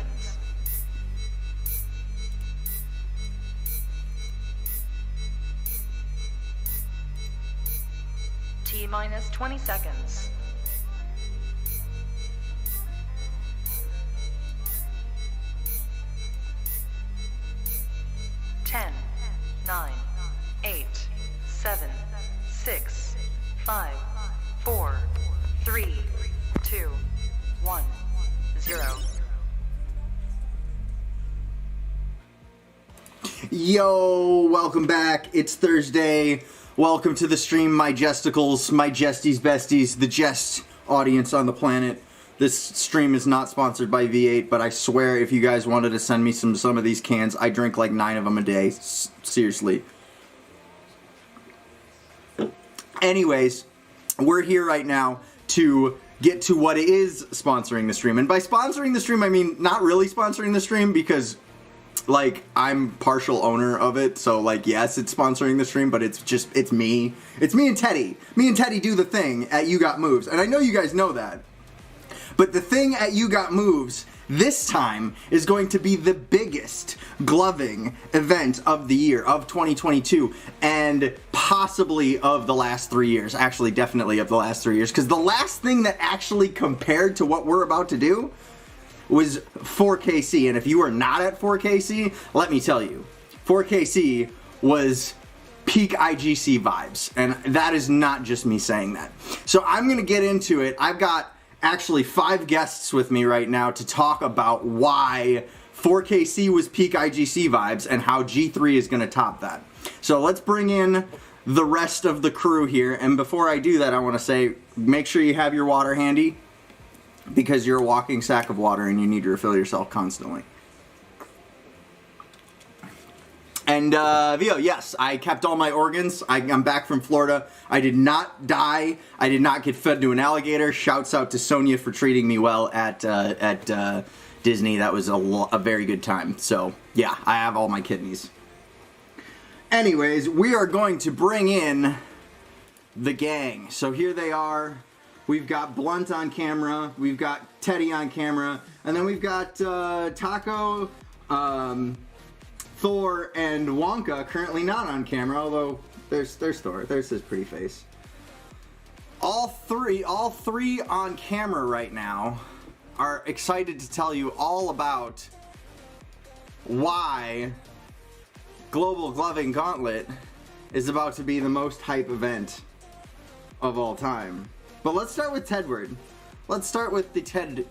seconds. T-minus 20 seconds. 10, 9, 8, 7, 6, 5, 4, 3, 2, 1, 0. Yo, welcome back. It's Thursday. Welcome to the stream, my Jesticles, my Jestys besties, the Jest audience on the planet. This stream is not sponsored by V8, but I swear if you guys wanted to send me some of these cans, I drink like 9 of them a day. Seriously. Anyways, we're here right now to get to what is sponsoring the stream. And by sponsoring the stream, I mean not really sponsoring the stream because, like, I'm partial owner of it. So, like, yes, it's sponsoring the stream, but it's me. It's me and Teddy. Me and Teddy do the thing at You Got Moves. And I know you guys know that. But the thing at You Got Moves this time is going to be the biggest gloving event of the year, of 2022, and possibly of the last 3 years. Actually, definitely of the last 3 years, because the last thing that actually compared to what we're about to do was 4KC. And if you are not at 4KC, let me tell you, 4KC was peak IGC vibes, and that is not just me saying that. So I'm going to get into it. I've got actually 5 guests with me right now to talk about why 4KC was peak IGC vibes and how G3 is going to top that. So let's bring in the rest of the crew here, and before I do that, I want to say, make sure you have your water handy, because you're a walking sack of water and you need to refill yourself constantly. And, Vio, yes, I kept all my organs. I'm back from Florida. I did not die. I did not get fed to an alligator. Shouts out to Sonia for treating me well at Disney. That was a very good time. So, yeah, I have all my kidneys. Anyways, we are going to bring in the gang. So here they are. We've got Blunt on camera. We've got Teddy on camera. And then we've got Taco, Thor, and Wonka currently not on camera, although there's Thor. There's his pretty face. All three on camera right now are excited to tell you all about why Global Gloving Gauntlet is about to be the most hype event of all time. But let's start with Tedward. Let's start with the teddy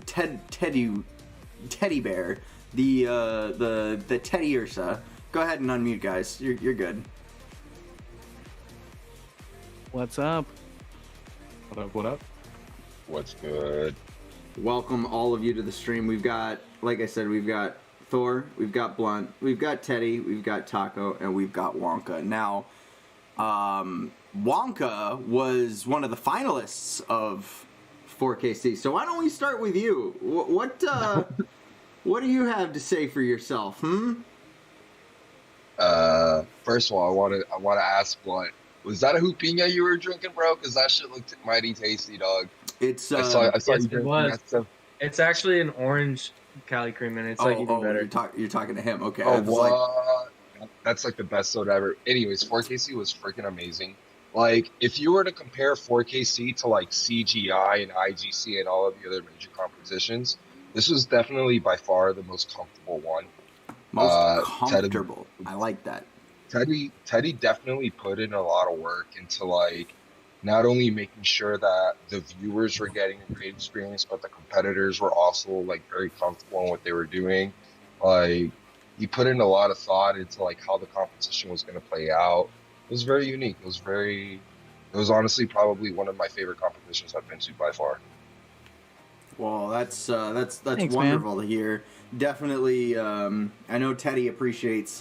bear. The Teddy Ursa. Go ahead and unmute, guys. You're good. What's up? What up, what up? What's good? Welcome all of you to the stream. We've got, like I said, we've got Thor, we've got Blunt, we've got Teddy, we've got Taco, and we've got Wonka. Now, Wonka was one of the finalists of 4KC. So why don't we start with you? What do you have to say for yourself? First of all, I want to ask Blunt, was that a hoopina you were drinking, bro? Because that shit looked mighty tasty, dog. It's I saw yes, you it drinking was. that stuff. It's actually an orange Cali cream, and it's like even better. You're talking to him. Okay. Oh, I was like, what? That's like the best soda ever. Anyways, 4KC was freaking amazing. Like, if you were to compare 4KC to like CGI and IGC and all of the other major competitions, this was definitely by far the most comfortable one. most comfortable. I like that. Teddy definitely put in a lot of work into like not only making sure that the viewers were getting a great experience, but the competitors were also like very comfortable in what they were doing. Like, he put in a lot of thought into like how the competition was going to play out. It was very unique. It was honestly probably one of my favorite competitions I've been to by far. Well, that's Thanks, wonderful to hear. Definitely, I know Teddy appreciates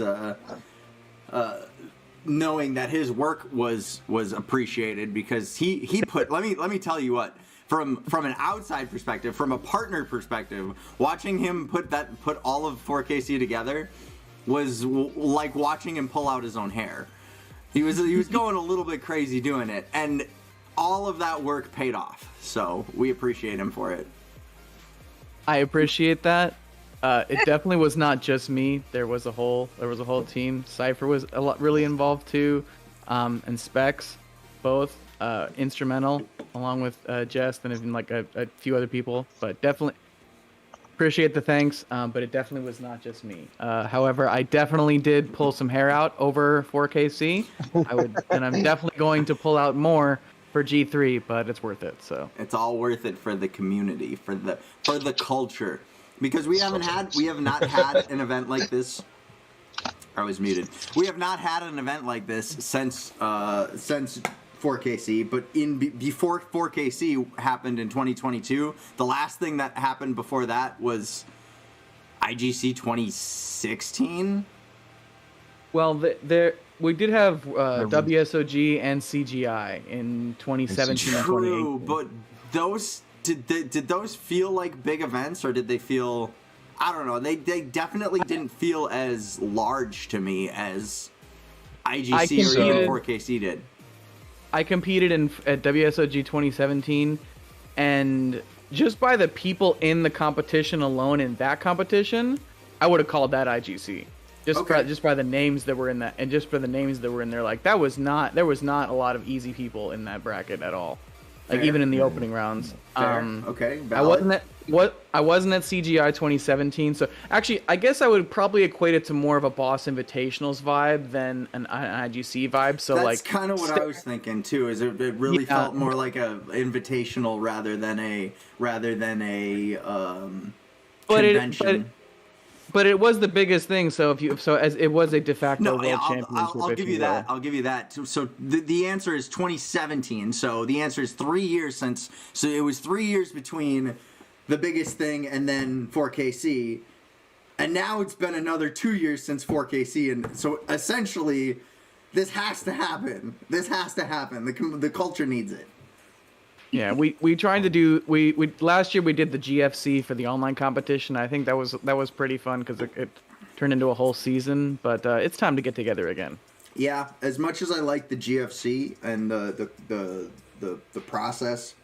knowing that his work was appreciated, because he put. Let me tell you what. From an outside perspective, from a partner perspective, watching him put all of 4KC together was like watching him pull out his own hair. He was going a little bit crazy doing it, and all of that work paid off. So we appreciate him for it. I appreciate that. It definitely was not just me. There was a whole team. Cypher was really involved too, and Specs, both instrumental, along with Jest and even like a few other people. But definitely appreciate the thanks. But it definitely was not just me. However, I definitely did pull some hair out over 4KC. And I'm definitely going to pull out more for G3, but it's worth it. So it's all worth it for the community, for the culture. Because we have not had an event like this. I was muted. We have not had an event like this since 4KC, but before 4KC happened in 2022, the last thing that happened before that was IGC 2016. Well, we did have WSOG and CGI in 2017 and 2018. True, but those did those feel like big events, or did they feel? I don't know. They definitely didn't feel as large to me as IGC or even 4KC did. I competed at WSOG 2017, and just by the people in the competition alone in that competition, I would have called that IGC. Just by the names that were in that, and just for the names that were in there, like there was not a lot of easy people in that bracket at all. Like Fair. Even in the opening rounds. Okay. Valid. I wasn't at CGI 2017, so actually I guess I would probably equate it to more of a Boss Invitationals vibe than an IGC vibe. So that's kind of what I was thinking too. Is it really felt more like a invitational rather than a convention. But it was the biggest thing. So as it was a de facto world championship. I'll give you that. I'll give you that. So the answer is 2017. So the answer is 3 years since. So it was 3 years between the biggest thing and then 4KC, and now it's been another 2 years since 4KC, and so essentially, this has to happen. This has to happen. The culture needs it. Yeah, we tried to do we last year we did the GFC for the online competition. I think that was pretty fun because it turned into a whole season. But it's time to get together again. Yeah, as much as I like the GFC and the process,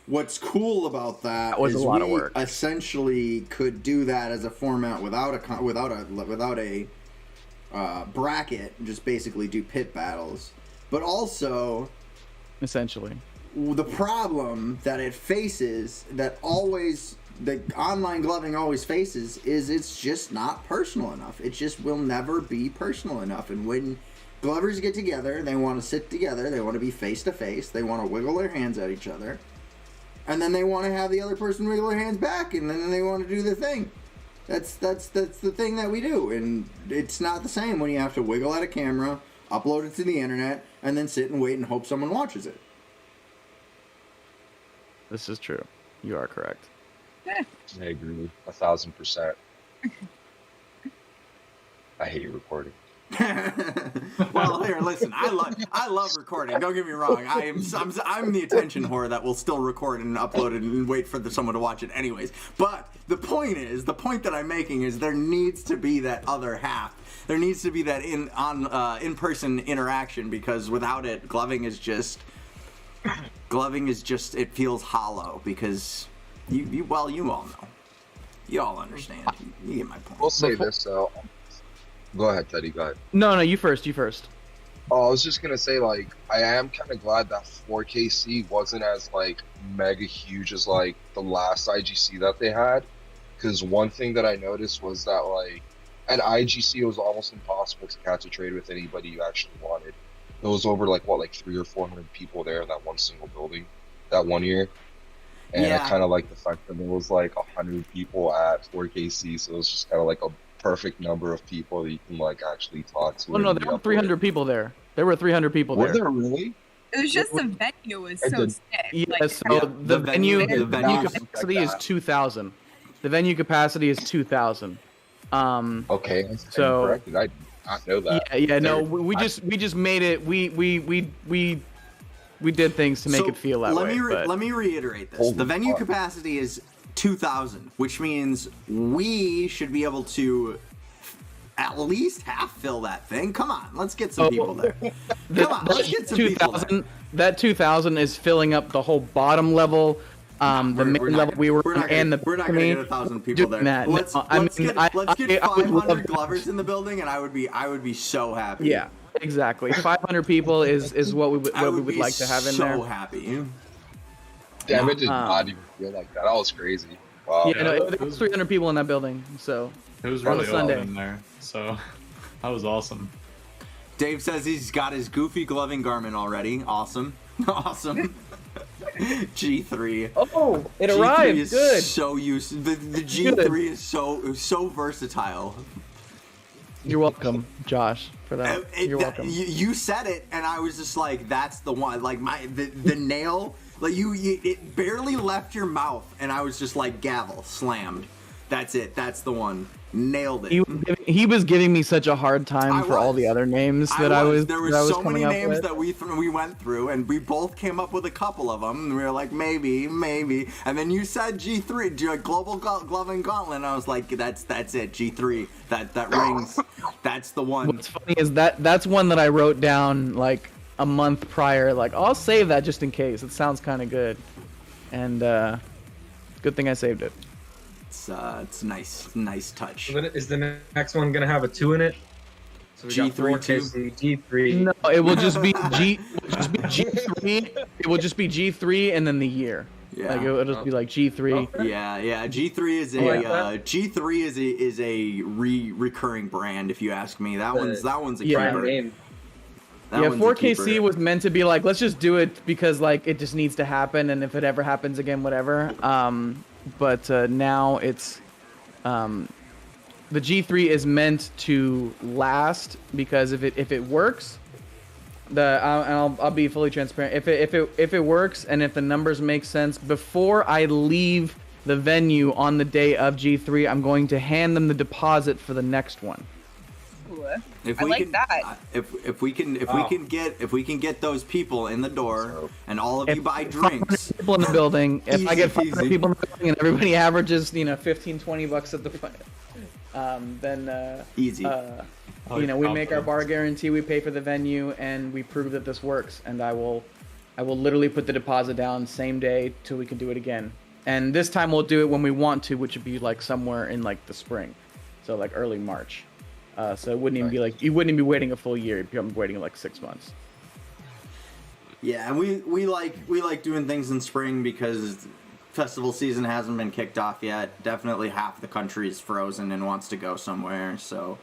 what's cool about that was is a lot of we work. Essentially could do that as a format without a bracket, just basically do pit battles, but also essentially. The problem that it faces, that online gloving always faces, is it's just not personal enough. It just will never be personal enough. And when glovers get together, they want to sit together, they want to be face to face, they want to wiggle their hands at each other, and then they want to have the other person wiggle their hands back, and then they want to do their thing. That's the thing that we do, and it's not the same when you have to wiggle at a camera, upload it to the internet, and then sit and wait and hope someone watches it. This is true. You are correct. I agree 1,000%. I hate recording. Well, here, listen. I love recording. Don't get me wrong. I'm the attention whore that will still record and upload it and wait for someone to watch it anyways. But the point that I'm making is there needs to be that other half. There needs to be that in-person interaction, because without it, gloving is just it feels hollow, because you all know. You all understand. You get my point. We'll say this though. Go ahead, Teddy. Go ahead. No, you first. Oh, I was just gonna say, like, I am kind of glad that 4KC wasn't as like mega huge as like the last IGC that they had, because one thing that I noticed was that like at IGC it was almost impossible to catch a trade with anybody you actually wanted. There was over like 300 or 400 people there in that one single building that one year. And Yeah. I kind of like the fact that there was like 100 people at 4KC, so it was just kind of like a perfect number of people that you can like actually talk to. Well, no, there were 300 people there. There were 300 people there. Were there really? It was just the venue was so sick. Yeah, Like, so Yeah, the the venue venue capacity is 2,000. The venue capacity is 2,000. Okay, I stand So- corrected. I did not know that. Yeah, no, we just made it. We did things to make it feel that way. Let me reiterate this. Holy The venue fuck. capacity is 2,000, which means we should be able to at least half fill that thing. Come on, let's get some people there. Come on, let's get some people there. That 2,000 is filling up the whole bottom level, The main level we were on and the we're not gonna get 1,000 people there. That. Let's No, get I would love 500 that. Glovers in the building, and I would be so happy. Yeah, exactly. 500 people is what we would like to have in there. So happy. Damn, it did not even feel like that. That was crazy. Wow. Yeah, no, there was 300 people in that building, so It was on a really Sunday. open in there, so that was awesome. Dave says he's got his goofy gloving garment already. Awesome. Awesome. G3. Oh, it G3 arrived. is Good. so used. The G3 is so versatile. You're welcome, Josh, for that. You're welcome. You said it, and I was just like, "That's the one." Like the nail, like it barely left your mouth, and I was just like, "Gavel slammed." That's it. That's the one. Nailed it. He was giving me such a hard time for all the other names that I was. There were so many names that we went through, and we both came up with a couple of them. And we were like, maybe, and then you said G3, Global Gloving Gauntlet, and I was like, that's it, G3. That rings. That's the one. What's funny is that's one that I wrote down like a month prior. Like, I'll save that just in case. It sounds kind of good, and good thing I saved it. It's nice touch. Is the next one gonna have a 2 in it? So we got G3 4KC, G3. No, it will just be G3. It will just be G3 and then the year. Yeah. Like it'll just be like G3. Yeah. G3 is a G3 is a recurring brand. If you ask me, that one's a keeper. Name. That Yeah, one's a 4KC keeper. was meant to be like, let's just do it because like it just needs to happen, and if it ever happens again, whatever. But now it's the G3 is meant to last because if it works, I'll be fully transparent. If it works and if the numbers make sense, before I leave the venue on the day of G3, I'm going to hand them the deposit for the next one. If I we like can, that. If we can get those people in the door and all of you buy drinks. People in the building. If I get 500 Easy. people in the building and everybody averages, $15-20 at the front, then Easy. we make our bar guarantee, we pay for the venue, and we prove that this works. And I will literally put the deposit down same day till we can do it again. And this time we'll do it when we want to, which would be like somewhere in like the spring, so like early March. So it wouldn't even be like, you wouldn't even be waiting a full year. You'd be waiting like 6 months. Yeah, and we like doing things in spring because festival season hasn't been kicked off yet. Definitely half the country is frozen and wants to go somewhere, so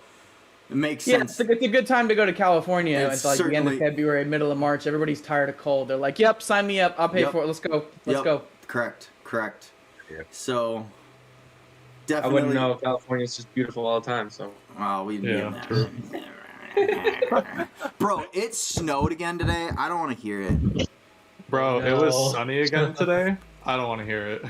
it makes sense. It's a good time to go to California. It's It's like the end of February, middle of March. Everybody's tired of cold. They're like, "Yep, sign me up. I'll pay for it. Let's go. Let's go." Correct. Yeah. So I definitely. wouldn't know. California's just beautiful all the time. So. Oh, we'd be in Yeah. there. Bro, it snowed again today. I don't want to hear it. Bro, it No. was sunny again today. I don't want to hear it.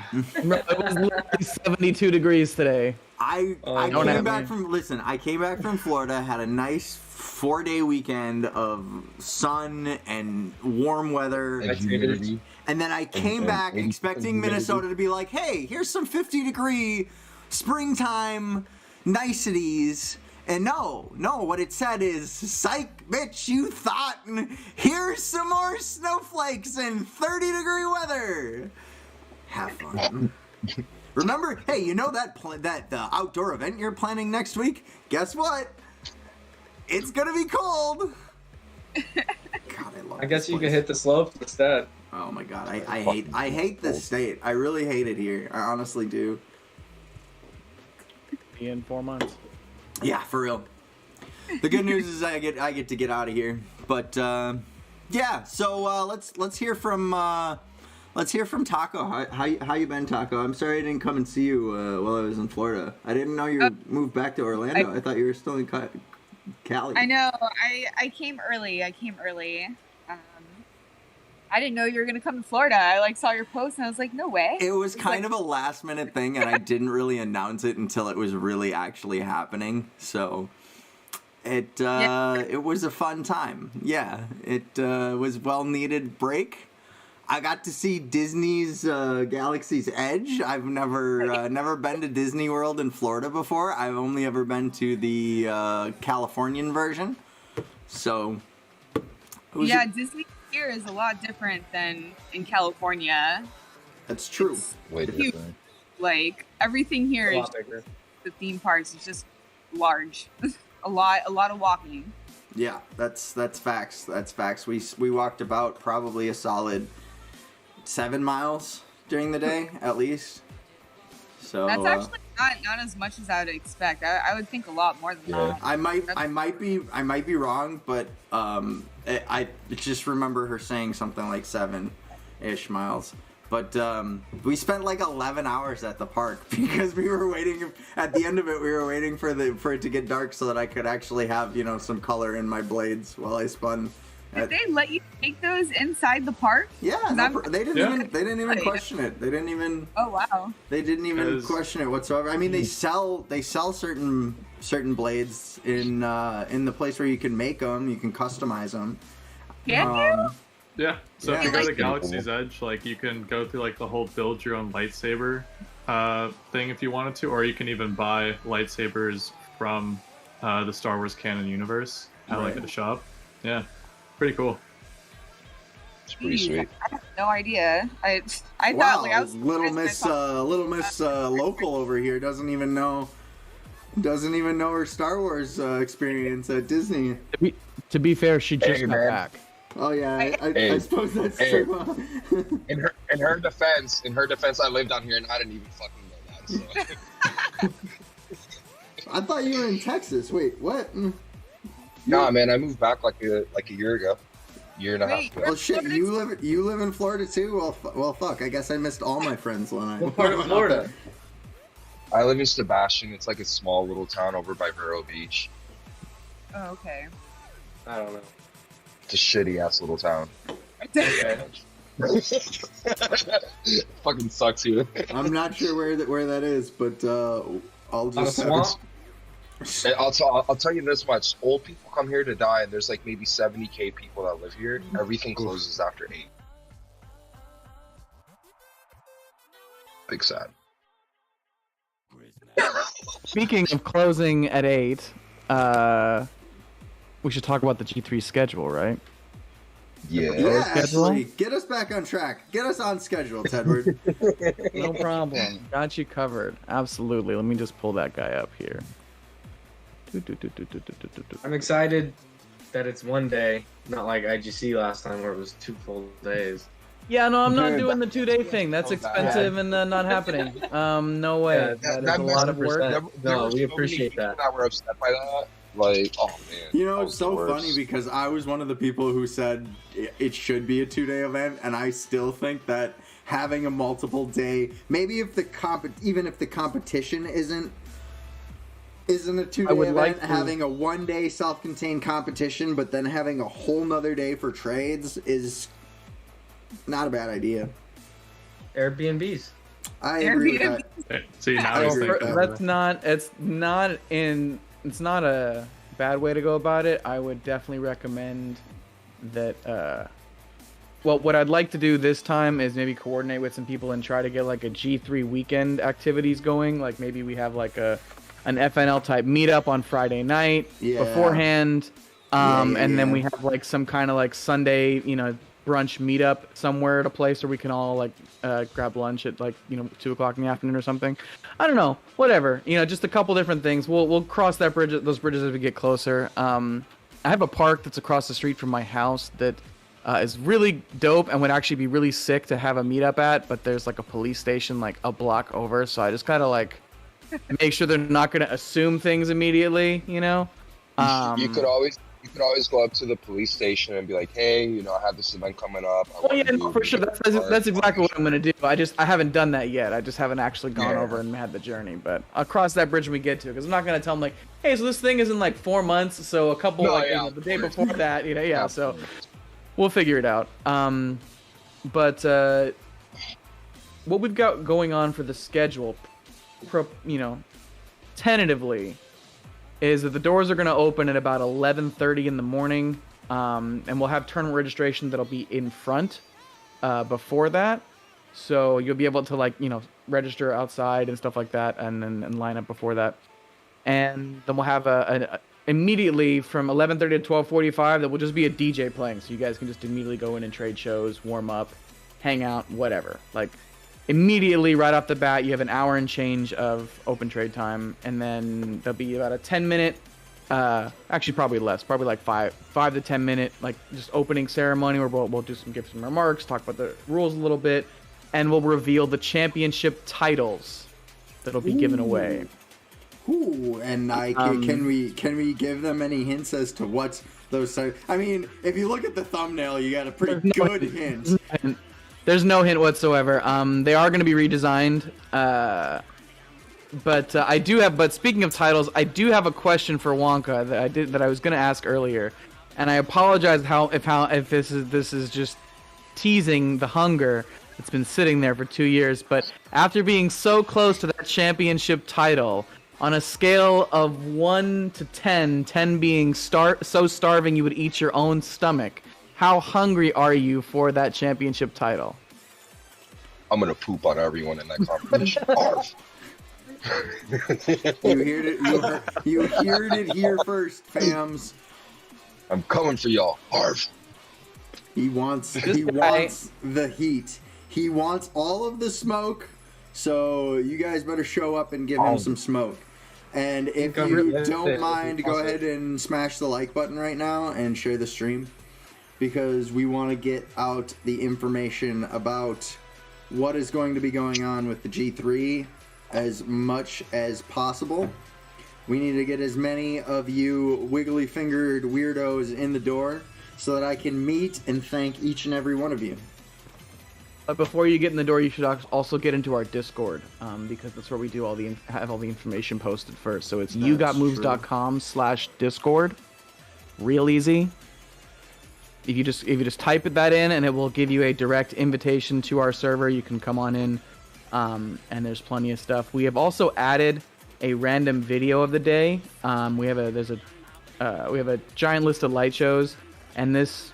Bro, it was literally 72 degrees today. I don't came at back me. from I came back from Florida, had a nice 4-day weekend of sun and warm weather. And humidity. And then I came back and expecting humidity. Minnesota to be like, hey, here's some 50-degree springtime niceties. And no, what it said is, psych, bitch, you thought, here's some more snowflakes and 30-degree weather. Have fun. Remember, hey, you know that outdoor event you're planning next week? Guess what? It's gonna be cold. God, I love I guess this you place. can hit the slopes instead. Oh my god, I hate this state. I really hate it here. I honestly do. Be in 4 months. Yeah, for real. The good news is I get to get out of here. But yeah, so let's hear from Taco. How you been, Taco? I'm sorry I didn't come and see you while I was in Florida. I didn't know you moved back to Orlando. I thought you were still in Cali. I know. I came early. I didn't know you were gonna come to Florida. I saw your post and I was like, no way. It was kind of a last minute thing, and I didn't really announce it until it was really actually happening. So it was a fun time. Yeah, it was well needed break. I got to see Disney's Galaxy's Edge. I've never been to Disney World in Florida before. I've only ever been to the Californian version. So it was Disney here is a lot different than in California. That's true. Way Huge. different. Like everything here A is lot bigger. the theme parks is just large. a lot of walking. Yeah, that's facts. That's facts. We walked about probably a solid 7 miles during the day at least. So That's actually not as much as I would expect. I would think a lot more than that. I might be wrong, but I just remember her saying something like 7-ish miles. But we spent like 11 hours at the park because we were waiting. At the end of it, we were waiting for it to get dark so that I could actually have some color in my blades while I spun. Did they let you take those inside the park? Yeah, they didn't even question it. They didn't even. Oh wow. They didn't even question it whatsoever. I mean, they sell certain blades in the place where you can make them, you can customize them. Can you? Yeah. So Yeah. if you go to Like- Galaxy's Edge, like you can go through like the whole build your own lightsaber thing if you wanted to, or you can even buy lightsabers from the Star Wars canon universe at like Right. a shop. Yeah. Pretty cool. It's pretty Geez, sweet. I have no idea. I Wow, thought like I was little Miss Local over here doesn't even know her Star Wars experience at Disney. To be fair, she just Hey, got man. back. Oh yeah, I Hey. suppose that's Hey. true. In her defense, I lived down here and I didn't even fucking know that. So. I thought you were in Texas. Wait, what? Nah, man, I moved back like a year ago, year and a half Wait, ago. Oh shit, you live in Florida too? Well, fuck. I guess I missed all my friends when I. What part of Florida? I live in Sebastian. It's like a small little town over by Vero Beach. Oh, okay. I don't know. It's a shitty ass little town. Okay. Fucking sucks here. I'm not sure where that is, but I'll On a just. swamp? And I'll tell you this much: old people come here to die, and there's like maybe 70K people that live here. Everything closes after 8. Big sad. Speaking of closing at 8, we should talk about the G3 schedule, right? Yeah. Yeah, schedule? actually, get us back on track. Get us on schedule, Tedward. No problem. Got you covered. Absolutely. Let me just pull that guy up here. I'm excited that it's one day, not like IGC last time where it was 2 full days. Yeah, no, I'm not Dude, doing the 2-day thing. That's expensive and not happening. No way. Yeah, that is that a lot of work. 100%. No, we appreciate that. That were upset by that. Like, oh man. You know, that it's was so the worst. funny because I was one of the people who said it should be a 2-day event, and I still think that having a multiple day, maybe if even if the competition isn't a 2-day would event, like to- having a 1-day self-contained competition, but then having a whole nother day for trades is not a bad idea. Airbnbs. I agree with that. Hey, see, now I he's agree with thinking. that. It's not a bad way to go about it. I would definitely recommend that. Well, what I'd like to do this time is maybe coordinate with some people and try to get like a G3 weekend activities going. Like maybe we have like an FNL type meetup on Friday night Yeah. beforehand, Yeah, and then yeah. we have like some kind of like Sunday, brunch meetup somewhere at a place where we can all like grab lunch at like 2:00 in the afternoon or something. I don't know, whatever. Just a couple different things. We'll cross those bridges as we get closer. I have a park that's across the street from my house that is really dope and would actually be really sick to have a meetup at, but there's like a police station like a block over, so I just gotta like make sure they're not gonna assume things immediately. You could always go up to the police station and be like, hey, I have this event coming up. I Well, wanna yeah, no, do for sure. That's exactly what I'm gonna do. I haven't done that yet. I just haven't actually gone Yeah. over and had the journey. But I'll cross that bridge when we get to it, because I'm not gonna tell them like, hey, so this thing is in like 4 months, so a couple the day before that, yeah. So we'll figure it out. But what we've got going on for the schedule, tentatively, is that the doors are going to open at about 11:30 in the morning, and we'll have tournament registration that'll be in front before that, so you'll be able to register outside and stuff like that, and line up before that, and then we'll have immediately from 11:30 to 12:45 that will just be a DJ playing, so you guys can just immediately go in and trade shows, warm up, hang out, whatever. immediately right off the bat, you have an hour and change of open trade time, and then there'll be about a 10-minute, actually probably less, probably like 5 to 10 minute, like just opening ceremony where we'll give some remarks, talk about the rules a little bit, and we'll reveal the championship titles that'll be given away. Ooh, and can we give them any hints as to what those? I mean, if you look at the thumbnail, you got a pretty good hint. There's no hint whatsoever. They are going to be redesigned. But speaking of titles, I do have a question for Wonka that I was going to ask earlier, and I apologize if this is just teasing the hunger that's been sitting there for 2 years. But after being so close to that championship title, on a scale of 1 to 10, 10 being so starving you would eat your own stomach, how hungry are you for that championship title? I'm gonna poop on everyone in that competition. Arf. You heard it here first, fams. I'm coming for y'all. Arf. He wants the heat. He wants all of the smoke. So you guys better show up and give him some smoke. And if you don't mind, go ahead and smash the like button right now and share the stream, because we want to get out the information about what is going to be going on with the G3 as much as possible. We need to get as many of you wiggly-fingered weirdos in the door so that I can meet and thank each and every one of you. But before you get in the door, you should also get into our Discord, because that's where we do have all the information posted first. So it's yougotmoves.com/Discord. Real easy. If you just type that in, and it will give you a direct invitation to our server. You can come on in, and there's plenty of stuff. We have also added a random video of the day. We have a giant list of light shows, and this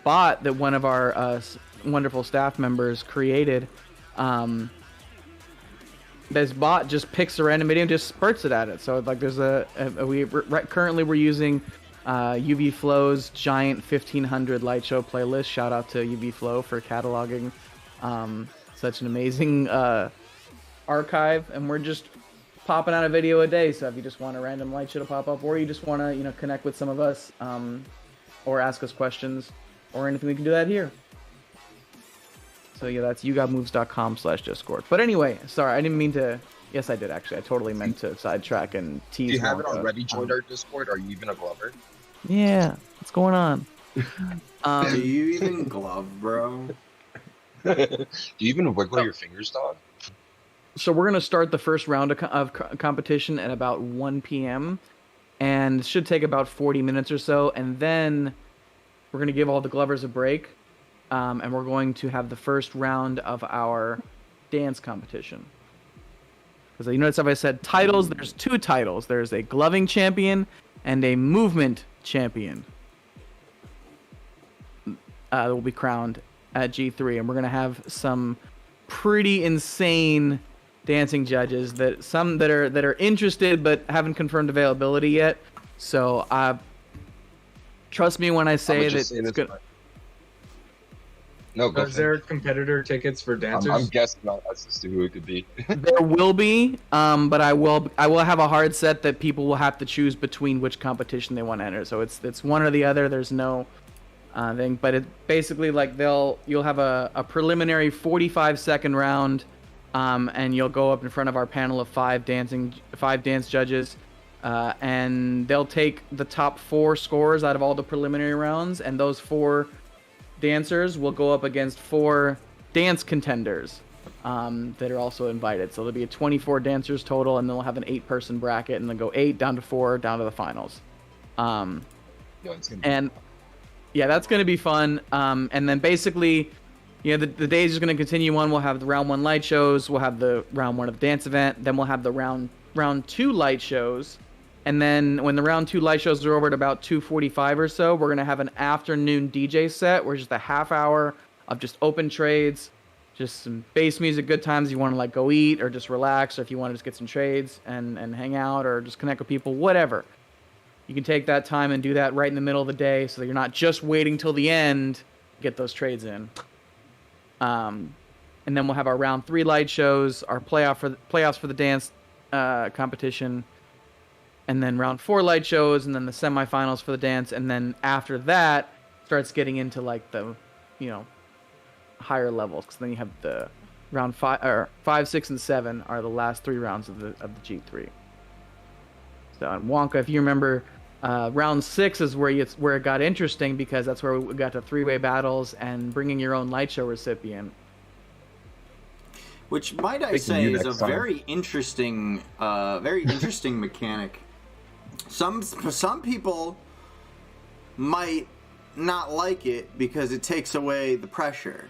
bot that one of our wonderful staff members created, this bot just picks a random video and just spurts it at it. So like there's currently we're using UV Flow's giant 1500 light show playlist. Shout out to UV Flow for cataloging such an amazing archive, and we're just popping out a video a day. So if you just want a random light show to pop up, or you just want to connect with some of us, or ask us questions or anything, we can do that here. So yeah, that's yougotmoves.com/Discord. But anyway, sorry, I didn't mean to. Yes, I did actually. I totally meant to sidetrack and tease. Do you haven't Wonka. already joined our Discord? Are you even a glover? Yeah, what's going on? Do you even glove, bro? Do you even wiggle your fingers, dog? So we're gonna start the first round of competition at about 1 p.m. and it should take about 40 minutes or so, and then we're gonna give all the glovers a break. And we're going to have the first round of our dance competition. Because you notice how I said titles, there's 2 titles. There's a gloving champion and a movement champion that will be crowned at G3. And we're going to have some pretty insane dancing judges, some that are interested but haven't confirmed availability yet. So trust me when I say that it's good. No, go Is there competitor tickets for dancers? I'm guessing that's just who it could be. There will be, but I will have a hard set that people will have to choose between which competition they want to enter. So it's one or the other. There's no thing, but it basically like you'll have a preliminary 45-second round, and you'll go up in front of our panel of 5 dance judges, and they'll take the top 4 scores out of all the preliminary rounds, and those 4 dancers will go up against 4 dance contenders that are also invited. So there'll be 24 dancers total, and then we'll have an 8-person bracket, and then go 8 down to 4 down to the finals. And yeah, that's going to be fun. And then basically, the days are going to continue on. We'll have the round 1 light shows. We'll have the round 1 of the dance event. Then we'll have the round 2 light shows. And then when the round 2 light shows are over at about 2:45 or so, we're going to have an afternoon DJ set where it's just a half hour of just open trades, just some bass music, good times. You want to like go eat or just relax, or if you want to just get some trades and hang out or just connect with people, whatever. You can take that time and do that right in the middle of the day so that you're not just waiting till the end to get those trades in. And and then we'll have our round 3 light shows, our playoffs for the dance competition, and then round 4 light shows, and then the semifinals for the dance, and then after that starts getting into like the, higher levels, because then you have the round 5, 6, and 7 are the last 3 rounds of the G3. So in Wonka, if you remember, round 6 is where it got interesting, because that's where we got to 3-way battles and bringing your own light show recipient. Which, might I say, is a very interesting mechanic. Some people might not like it because it takes away the pressure.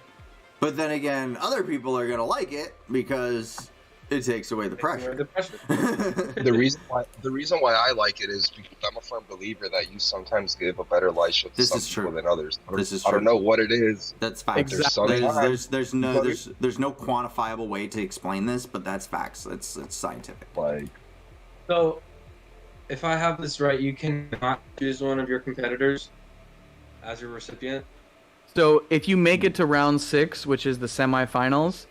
But then again, other people are gonna like it because it takes away the pressure. The reason why I like it is because I'm a firm believer that you sometimes give a better light show to some people than others. I don't know what it is. That's facts. Exactly. There's no quantifiable way to explain this, but that's facts. It's scientific. So, if I have this right, you cannot choose one of your competitors as your recipient. So if you make it to round 6, which is the semifinals,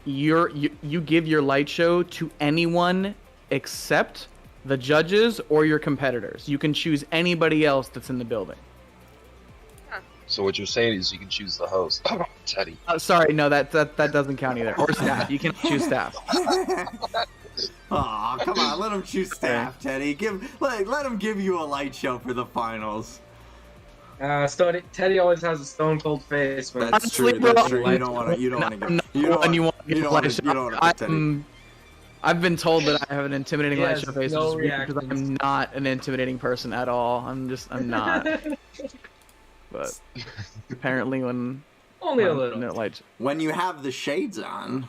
you give your light show to anyone except the judges or your competitors. You can choose anybody else that's in the building. So what you're saying is you can choose the host, Teddy. Sorry, no, that doesn't count either. Or staff. You can choose staff. Aw, come on, let him choose staff, Teddy. Let him give you a light show for the finals. Teddy always has a stone cold face. When That's true. That's true. You don't want to. You don't want to get. I've been told that I have an intimidating light show face, because I'm not an intimidating person at all. I'm not. But apparently, when only a little light. When you have the shades on.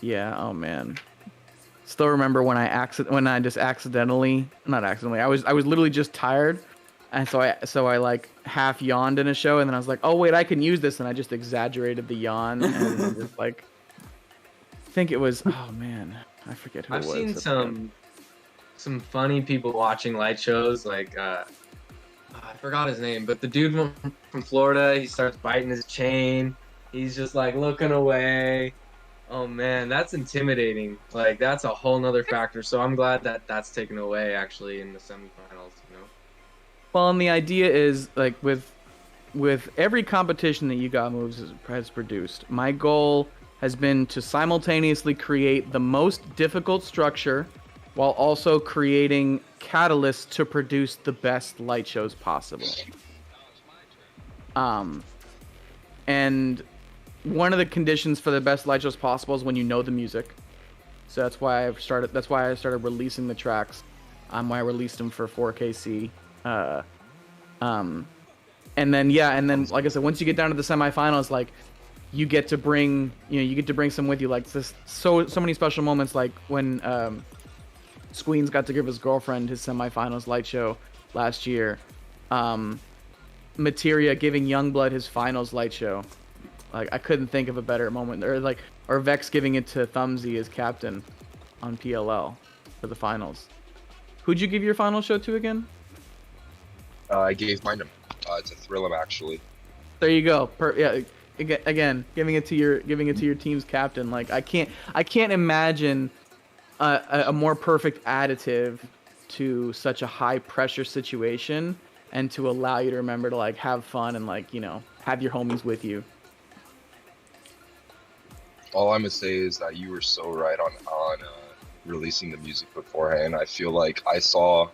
Yeah. Oh man. Still remember when I just accidentally, not accidentally. I was literally just tired. And so I like half yawned in a show, and then I was like, oh wait, I can use this, and I just exaggerated the yawn, and just like, I think it was, oh man, I forget who it was. I've seen some funny people watching light shows, like I forgot his name, but the dude from Florida, he starts biting his chain, he's just like looking away. Oh man, that's intimidating. Like that's a whole nother factor. So I'm glad that that's taken away actually in the semifinals. Well, and the idea is, like, with every competition that You Got Moves has produced, my goal has been to simultaneously create the most difficult structure while also creating catalysts to produce the best light shows possible. And one of the conditions for the best light shows possible is when you know the music. So that's why I started releasing the tracks. Why I released them for 4KC. And then like I said, once you get down to the semifinals, like you get to bring some with you, like this so many special moments, like when Squeens got to give his girlfriend his semifinals light show last year, Materia giving Youngblood his finals light show. Like I couldn't think of a better moment, or Vex giving it to Thumbsy as captain on PLL for the finals. Who'd you give your final show to again? I gave mine to Thrillum actually. There you go. Again, giving it to your team's captain. Like I can't imagine a more perfect additive to such a high pressure situation, and to allow you to remember to like have fun and like have your homies with you. All I'm gonna say is that you were so right on releasing the music beforehand. I feel like I saw,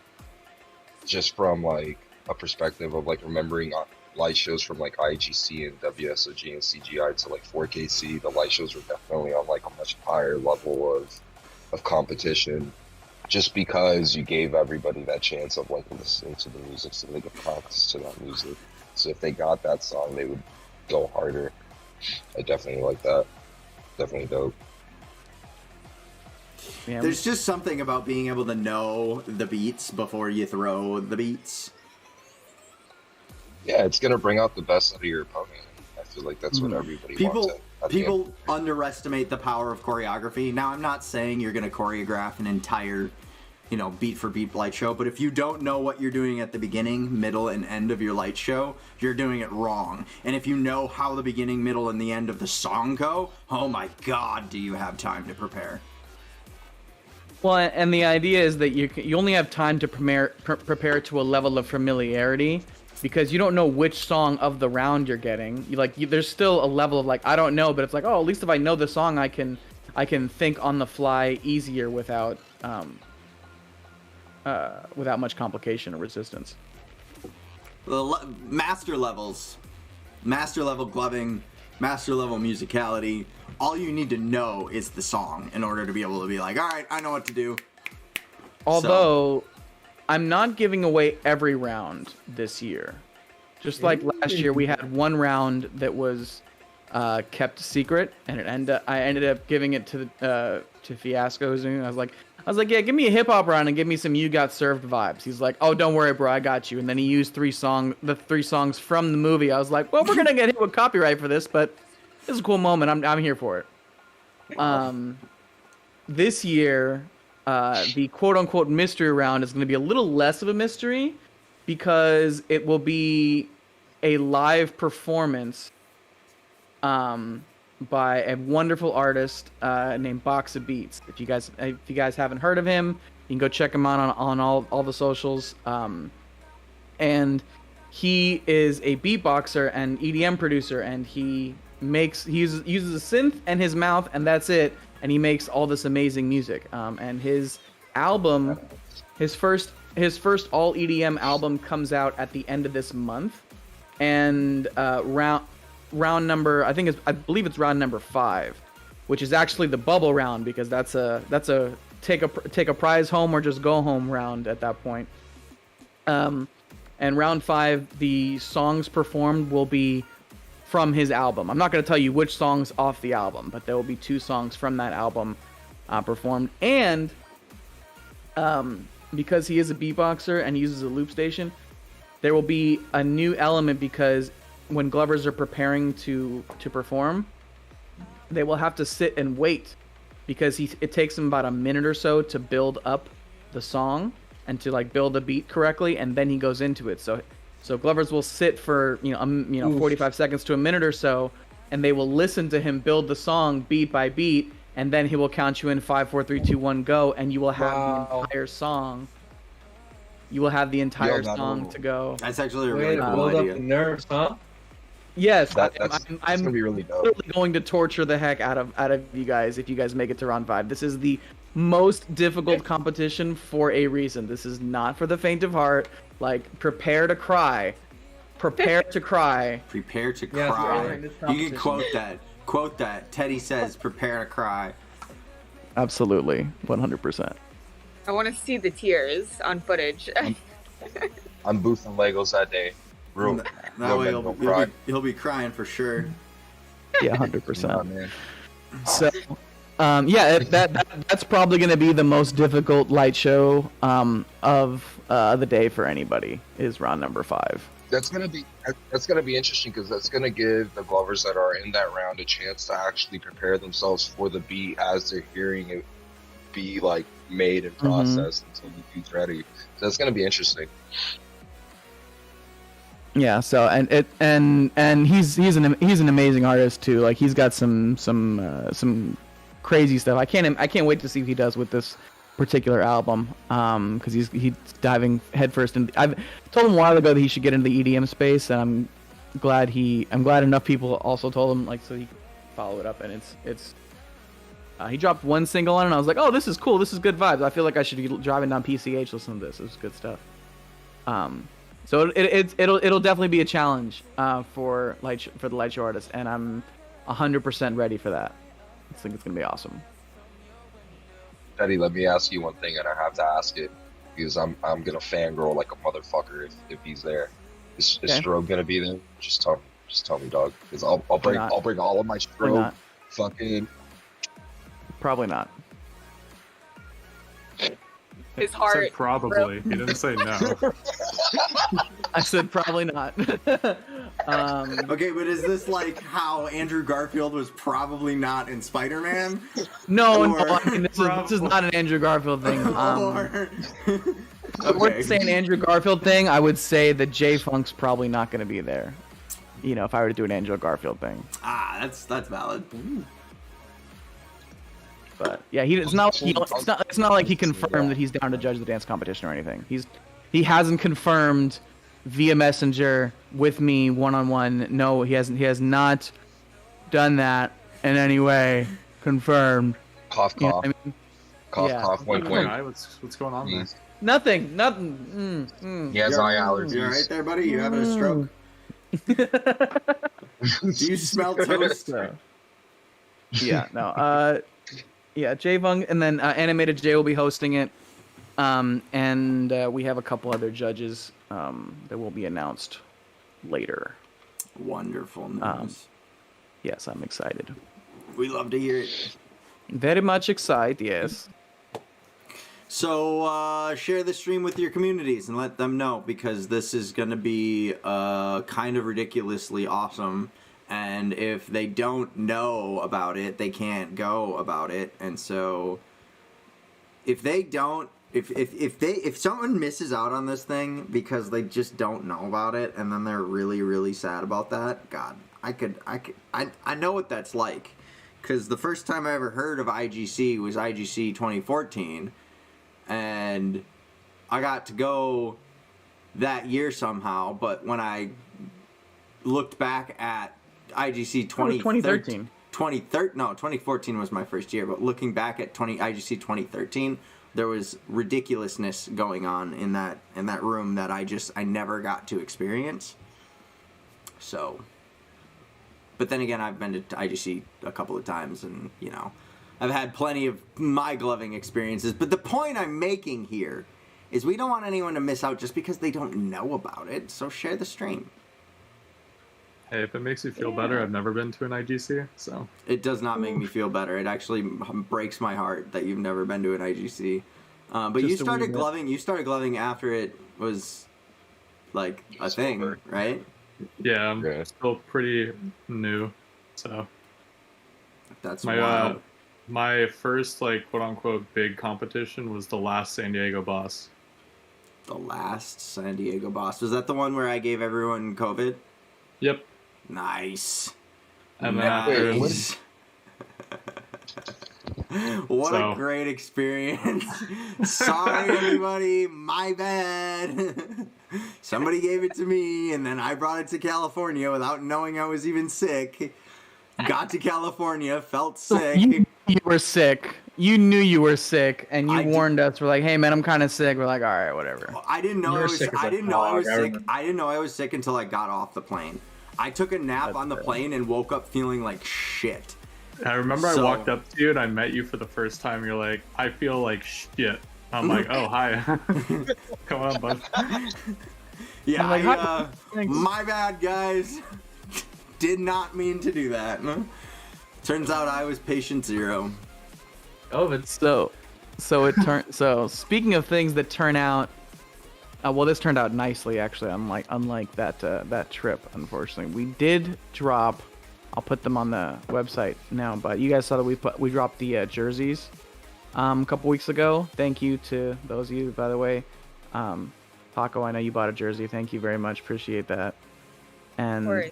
just from like a perspective of like remembering light shows from like IGC and WSOG and CGI to like 4KC, the light shows were definitely on like a much higher level of competition, just because you gave everybody that chance of like listening to the music so they could practice to that music. So if they got that song, they would go harder. I definitely like that. Definitely dope. Yeah, There's just something about being able to know the beats before you throw the beats. Yeah, it's gonna bring out the best out of your opponent. I feel like that's what everybody wants. People underestimate the power of choreography. Now, I'm not saying you're gonna choreograph an entire beat for beat light show. But if you don't know what you're doing at the beginning, middle, and end of your light show, you're doing it wrong. And if you know how the beginning, middle, and the end of the song go, oh my god, do you have time to prepare? Well, and the idea is that you only have time to prepare to a level of familiarity, because you don't know which song of the round you're getting. There's still a level of I don't know, but it's at least if I know the song, I can think on the fly easier without much complication or resistance. The master level gloving, master level musicality. All you need to know is the song in order to be able to be all right, I know what to do. Although, I'm not giving away every round this year. Just like last year, we had one round that was kept secret, and I ended up giving it to Fiasco. I was like, yeah, give me a hip hop round and give me some "You Got Served" vibes. He's like, oh, don't worry, bro, I got you. And then he used the three songs from the movie. I was like, well, we're gonna get hit with copyright for this, but this is a cool moment. I'm here for it. This year, the quote-unquote mystery round is going to be a little less of a mystery, because it will be a live performance by a wonderful artist named Box of Beats. If you guys haven't heard of him, you can go check him out on all the socials. And he is a beatboxer and EDM producer, and he uses a synth and his mouth, and that's it. And he makes all this amazing music. And his album, his first all EDM album, comes out at the end of this month. And round number, I believe it's round number 5, which is actually the bubble round, because that's a take a prize home or just go home round at that point. And round 5, the songs performed will be from his album. I'm not going to tell you which songs off the album, but there will be 2 songs from that album performed. And because he is a beatboxer and uses a loop station, there will be a new element, because when Glovers are preparing to perform, they will have to sit and wait, because it takes him about a minute or so to build up the song and to build the beat correctly, and then he goes into it. So Glovers will sit for 45 seconds to a minute or so, and they will listen to him build the song beat by beat, and then he will count you in 5, 4, 3, 2, 1, go, and you will have the entire song. You will have the entire song to go. That's actually a Way really to cool build idea. up the nerves, huh? Yes, That's gonna be really dope. totally going to torture the heck out of you guys if you guys make it to round 5. This is the most difficult competition for a reason. This is not for the faint of heart. Prepare to cry. Prepare to cry. Prepare to Yes, cry. right. You can quote that. Quote that. Teddy says, "Prepare to cry." Absolutely, 100%. I want to see the tears on footage. I'm boosting Legos that day. Real, That real way men don't cry. he'll be crying for sure. Yeah, Nah, 100%. man. So, that's probably going to be the most difficult light show of the day for anybody, is round number 5. That's gonna be interesting, because that's gonna give the Glovers that are in that round a chance to actually prepare themselves for the beat as they're hearing it be made and processed until the beat's ready. So that's gonna be interesting. Yeah. So and he's an amazing artist too. He's got some crazy stuff. I can't wait to see what he does with this particular album, because he's diving headfirst. And I've told him a while ago that he should get into the EDM space, and I'm glad enough people also told him so he could follow it up. And it's he dropped one single on it, and I was like, oh, this is cool, this is good vibes. I feel like I should be driving down PCH listening to this. It's good stuff. So it'll definitely be a challenge for the light show artist, and I'm 100% ready for that. I think it's gonna be awesome. Teddy, let me ask you one thing, and I have to ask it because I'm gonna fangirl like a motherfucker if he's there. Is Strobe gonna be there? Just tell me, dog. Because I'll bring all of my Strobe fucking. Probably not. His He heart. said probably. He didn't say no. I said probably not. Okay, but is this like how Andrew Garfield was probably not in Spider-Man? No, Or- I mean, this is not an Andrew Garfield thing. Or- If we're saying Andrew Garfield thing, I would say that J-Funk's probably not going to be there. You know, if I were to do an Andrew Garfield thing. that's valid. But yeah, it's not like he confirmed that he's down to judge the dance competition or anything. He hasn't confirmed via messenger with me one-on-one. No, he has not done that in any way. Confirmed. Cough, You know cough. what I mean? Cough, Yeah. cough, wink, All wink. right, what's going on there? Nothing. He has eye allergies. You alright there, buddy? You having a stroke? Do you smell toast? Yeah, no. Yeah, J-Vung, and then Animated J will be hosting it. And we have a couple other judges that will be announced later. Wonderful news. Yes, I'm excited. We love to hear it. Very much excited, yes. So share the stream with your communities and let them know, because this is going to be kind of ridiculously awesome. And if they don't know about it, they can't go about it. And so if they don't, if someone misses out on this thing because they just don't know about it, and then they're really, really sad about that, God, I know what that's like. Because the first time I ever heard of IGC was IGC 2014, and I got to go that year somehow, but when I looked back at IGC 2013. 2014 was my first year, but looking back at IGC 2013, there was ridiculousness going on in that room that I never got to experience. So, but then again, I've been to IGC a couple of times, and you know, I've had plenty of my gloving experiences. But the point I'm making here is we don't want anyone to miss out just because they don't know about it. So share the stream. Hey, if it makes you feel better, I've never been to an IGC, so. It does not make me feel better. It actually breaks my heart that you've never been to an IGC. But Just you a started wee bit. gloving. You started gloving after it was like a thing, Over. right? Yeah, I'm Yeah. still pretty new, so. That's My wild. my first like quote unquote big competition was the last San Diego boss. The last San Diego boss, was that the one where I gave everyone COVID? Yep. Nice. And then after Nice. What a So- great experience. Sorry, everybody. My bad. Somebody gave it to me, and then I brought it to California without knowing I was even sick. Got to California, felt sick. You were sick. You knew you were sick, and you I did- warned us. We're like, hey, man, I'm kind of sick. We're like, all right, whatever. I didn't know You I were was. sick as I a didn't know I was dog, I sick. remember. I didn't know I was sick until I got off the plane. I took a nap on the plane and woke up feeling like shit. I remember So- I walked up to you and I met you for the first time. You're like, I feel like shit. I'm like, oh hi. Come on, bud. Yeah, I'm like, "Hi." Thanks. my bad, guys. Did not mean to do that. Turns out I was patient zero. COVID. So it turned. So speaking of things that turn out, well, this turned out nicely actually. Unlike that trip, unfortunately, we did drop. I'll put them on the website now. But you guys saw that we dropped the jerseys a couple weeks ago. Thank you to those of you, by the way. Paco, I know you bought a jersey. Thank you very much. Appreciate that. And Worries.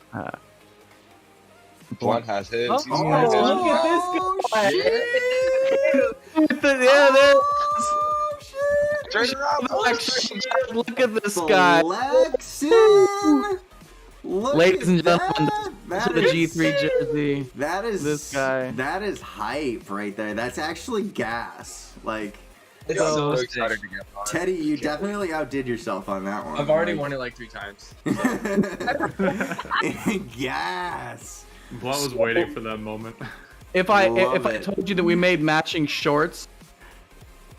Blunt has his. Oh, He's oh, got his. look at this guy. Shit. Yeah, there. Oh, shit. Turn it around. Oh, shit. Look at this guy. Flexing. Look Ladies at and gentlemen, that. this is the G3 jersey. That is this guy. That is hype right there. That's actually gas. Like, Yeah, So I'm so sick. excited to get on. Teddy, you definitely outdid yourself on that one. I've already Like- won it like 3 times. Gas. Blunt was waiting for that moment. If I Love it. told you that we made matching shorts,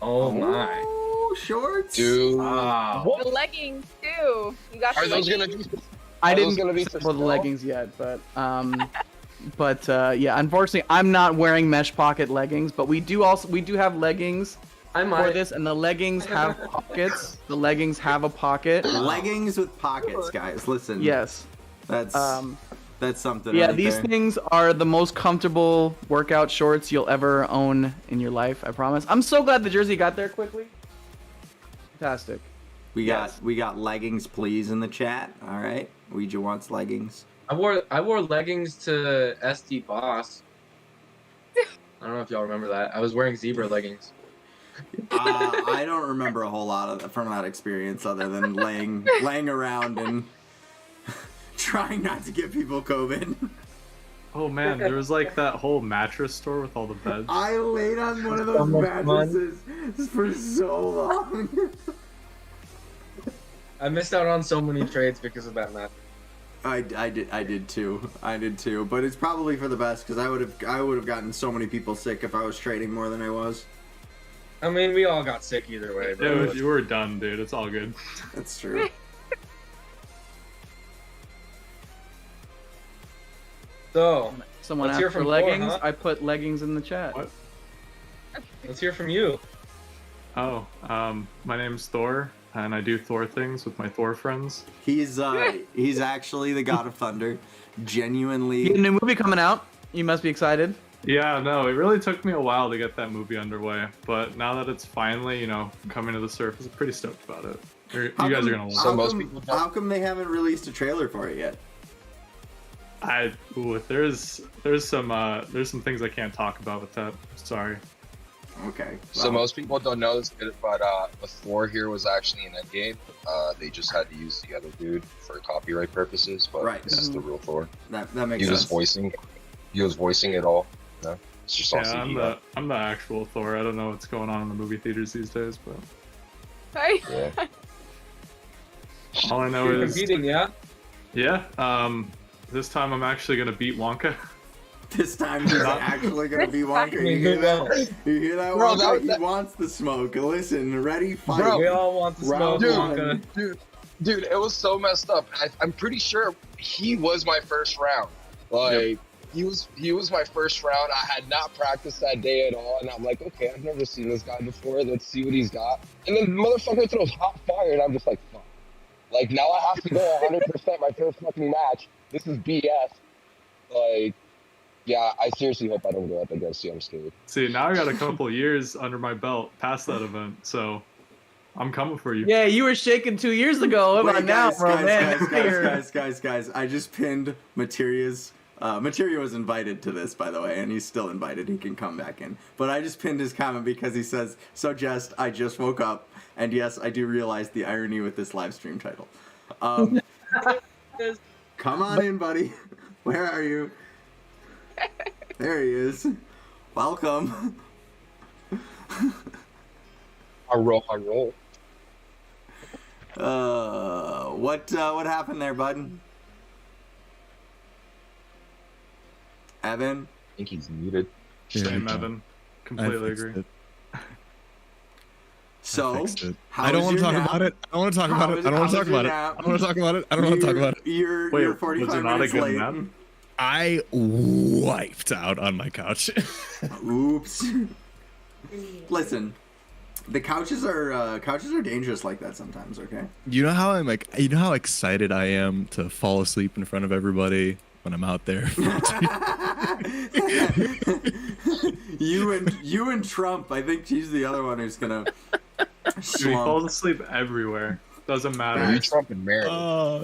Oh my. Oh, shorts. Dude. Wow. The leggings too. You got Are the those gonna leggings? be? I Are those didn't gonna be get for for the sale? leggings yet, but yeah, unfortunately, I'm not wearing mesh pocket leggings, but we do have leggings I for might. this, and the leggings have pockets. The leggings have a pocket. Leggings with pockets, guys. Listen. Yes. That's something. Yeah, right these there. things are the most comfortable workout shorts you'll ever own in your life. I promise. I'm so glad the jersey got there quickly. Fantastic. We got leggings, please, in the chat. All right, Ouija wants leggings. I wore leggings to SD Boss. I don't know if y'all remember that. I was wearing zebra leggings. I don't remember a whole lot from that experience other than laying around and trying not to give people COVID. Oh man, there was like that whole mattress store with all the beds. I laid on one of those mattresses for so long. I missed out on so many trades because of that match. I did too. But it's probably for the best because I would have gotten so many people sick if I was trading more than I was. I mean, we all got sick either way, bro. You were done, dude. It's all good. That's true. So, Someone let's hear asked for from leggings. Thor, huh? I put leggings in the chat. What? Let's hear from you. Oh, my name's Thor, and I do Thor things with my Thor friends. He's actually the god of thunder. Genuinely. You got a new movie coming out. You must be excited. Yeah, no, it really took me a while to get that movie underway, but now that it's finally, coming to the surface, I'm pretty stoked about it. You guys are gonna love So it. most people don't. How come they haven't released a trailer for it yet? There's some things I can't talk about with that. Sorry. Okay. So most people don't know this, but the Thor here was actually in Endgame. They just had to use the other dude for copyright purposes, but Right. this is the real Thor. that makes He sense. was voicing it all. It's just all Yeah, CGI. I'm the actual Thor. I don't know what's going on in the movie theaters these days, but Sorry. Yeah. all I know You're is competing, yeah? this time I'm actually gonna beat Wonka. This time he's actually gonna be Wonka. I mean, You hear who that? knows? You hear that, Bro, Wonka? that- He wants the smoke. Listen, ready, fight. Bro. We all want to smoke Round Wonka. Dude, it was so messed up. I'm pretty sure he was my first round. Like, he was my first round. I had not practiced that day at all, and I'm like, okay, I've never seen this guy before. Let's see what he's got. And then the motherfucker throws hot fire, and I'm just like, fuck. Like, now I have to go 100% my first fucking match. This is BS. Like, yeah, I seriously hope I don't go up against you. I'm scared. See, now I got a couple years under my belt past that event, so I'm coming for you. Yeah, you were shaking 2 years ago. What about Wait, now, guys, bro, guys, man? guys. I just pinned Materia's. Materia was invited to this, by the way, and he's still invited. He can come back in. But I just pinned his comment because he says, "So Jest, I just woke up, and yes, I do realize the irony with this live stream title." Come on in, buddy. Where are you? There he is. Welcome. I roll. What happened there, bud? Evan? I think he's muted. Same, Evan. Completely agree. So, I don't want to talk about it. I don't want to talk about it. I don't want to talk about it. I don't want to talk about it. I don't want to talk about it. You're Wait, 45 was it not a minutes good late. nap? I wiped out on my couch. Oops. Listen, the couches are dangerous like that sometimes. Okay. You know how you know how excited I am to fall asleep in front of everybody when I'm out there. you and Trump. I think he's the other one who's gonna Dude, he slump. falls asleep everywhere. Doesn't matter. You Trump and Mary.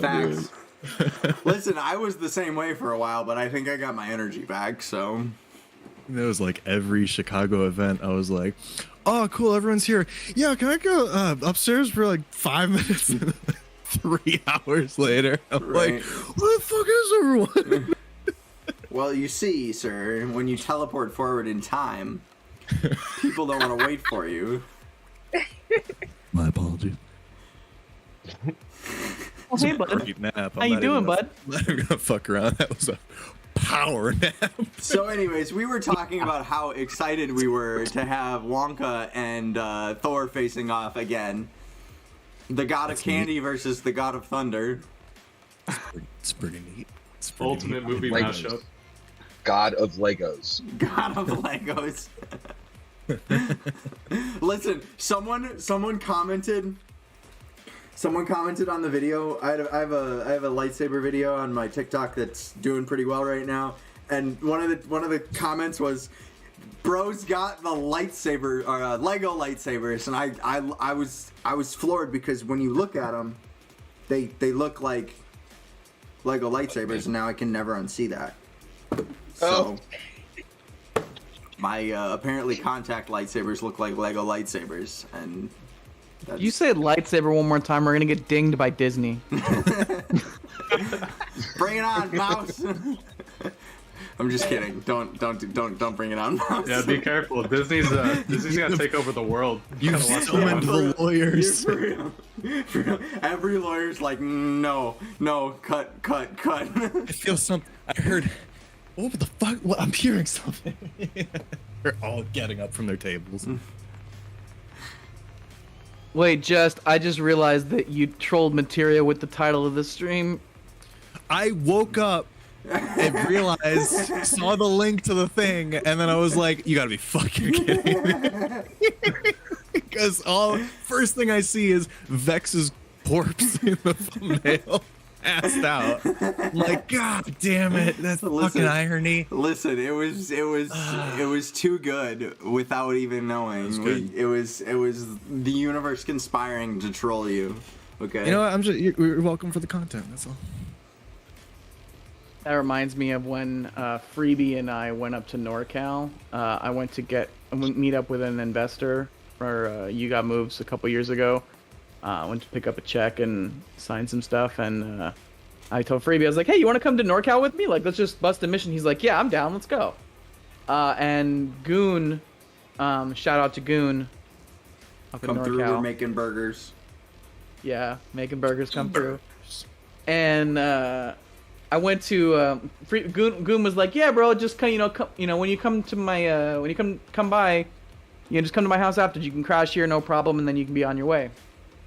Facts. Listen, I was the same way for a while, but I think I got my energy back. So It was like every Chicago event. I was like, "Oh, cool, everyone's here. Yeah, can I go upstairs for like 5 minutes?" 3 hours later, I'm Right. like, "Where the fuck is everyone?" well, you see, sir, when you teleport forward in time, people don't want to wait for you. My apologies. Oh, hey, bud. Great nap. How you doing, bud? I'm not even gonna fuck around. That was a power nap. So, anyways, we were talking about how excited we were to have Wonka and Thor facing off again. The god of candy versus the god of thunder. It's pretty neat. It's pretty Ultimate neat. movie Legos. mashup. God of Legos. God of Legos. Listen, someone commented Someone commented on the video. I have a lightsaber video on my TikTok that's doing pretty well right now, and one of the comments was, "Bro's got the lightsaber or Lego lightsabers," and I was floored because when you look at them, they look like Lego lightsabers, and now I can never unsee that. So my apparently contact lightsabers look like Lego lightsabers, and. That's... You say lightsaber one more time, we're gonna get dinged by Disney. Bring it on, mouse. I'm just kidding. Don't bring it on, mouse. Yeah, be careful. Disney's gonna take over the world. You summoned the lawyers. For real. Every lawyer's like, no, cut. I feel something. I heard. What the fuck? What? I'm hearing something. They're all getting up from their tables. Wait, I just realized that you trolled Materia with the title of the stream. I woke up and realized, saw the link to the thing, and then I was like, you gotta be fucking kidding me. Because first thing I see is Vex's corpse in the thumbnail. Passed out. I'm like, God damn it, that's fucking irony. Listen, it was too good without even knowing. It was the universe conspiring to troll you. Okay. You know what? You're welcome for the content. That's all. That reminds me of when Freebie and I went up to NorCal. I went to meet up with an investor for You Got Moves a couple years ago. Went to pick up a check and sign some stuff, and I told Freebie, I was like, hey, you want to come to NorCal with me? Like, let's just bust a mission. He's like, yeah, I'm down, let's go. And Goon, shout out to Goon up in NorCal. Come through, we're making burgers. Yeah, making burgers come through. And I went to Goon was like, yeah, bro, just when you come to my when you come by, just come to my house after. You can crash here, no problem, and then you can be on your way.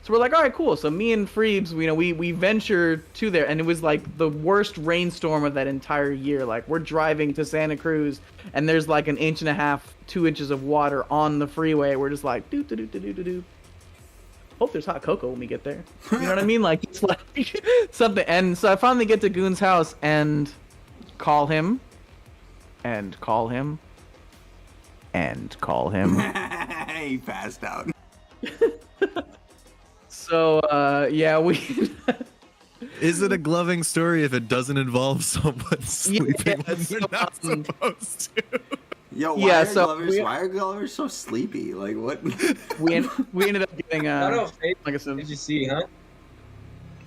So we're like, all right, cool. So me and Freebs, we ventured to there, and it was like the worst rainstorm of that entire year. Like, we're driving to Santa Cruz, and there's like 1.5 inches, 2 inches of water on the freeway. We're just like, do. Hope there's hot cocoa when we get there. You know what I mean? Like, it's like something. And so I finally get to Goon's house and call him, and call him, and call him. He passed out. So, yeah, we... Is it a gloving story if it doesn't involve someone sleeping when they're not supposed to? Yo, why are Glovers so sleepy? Like, what? we ended up getting like I said, did you see, huh?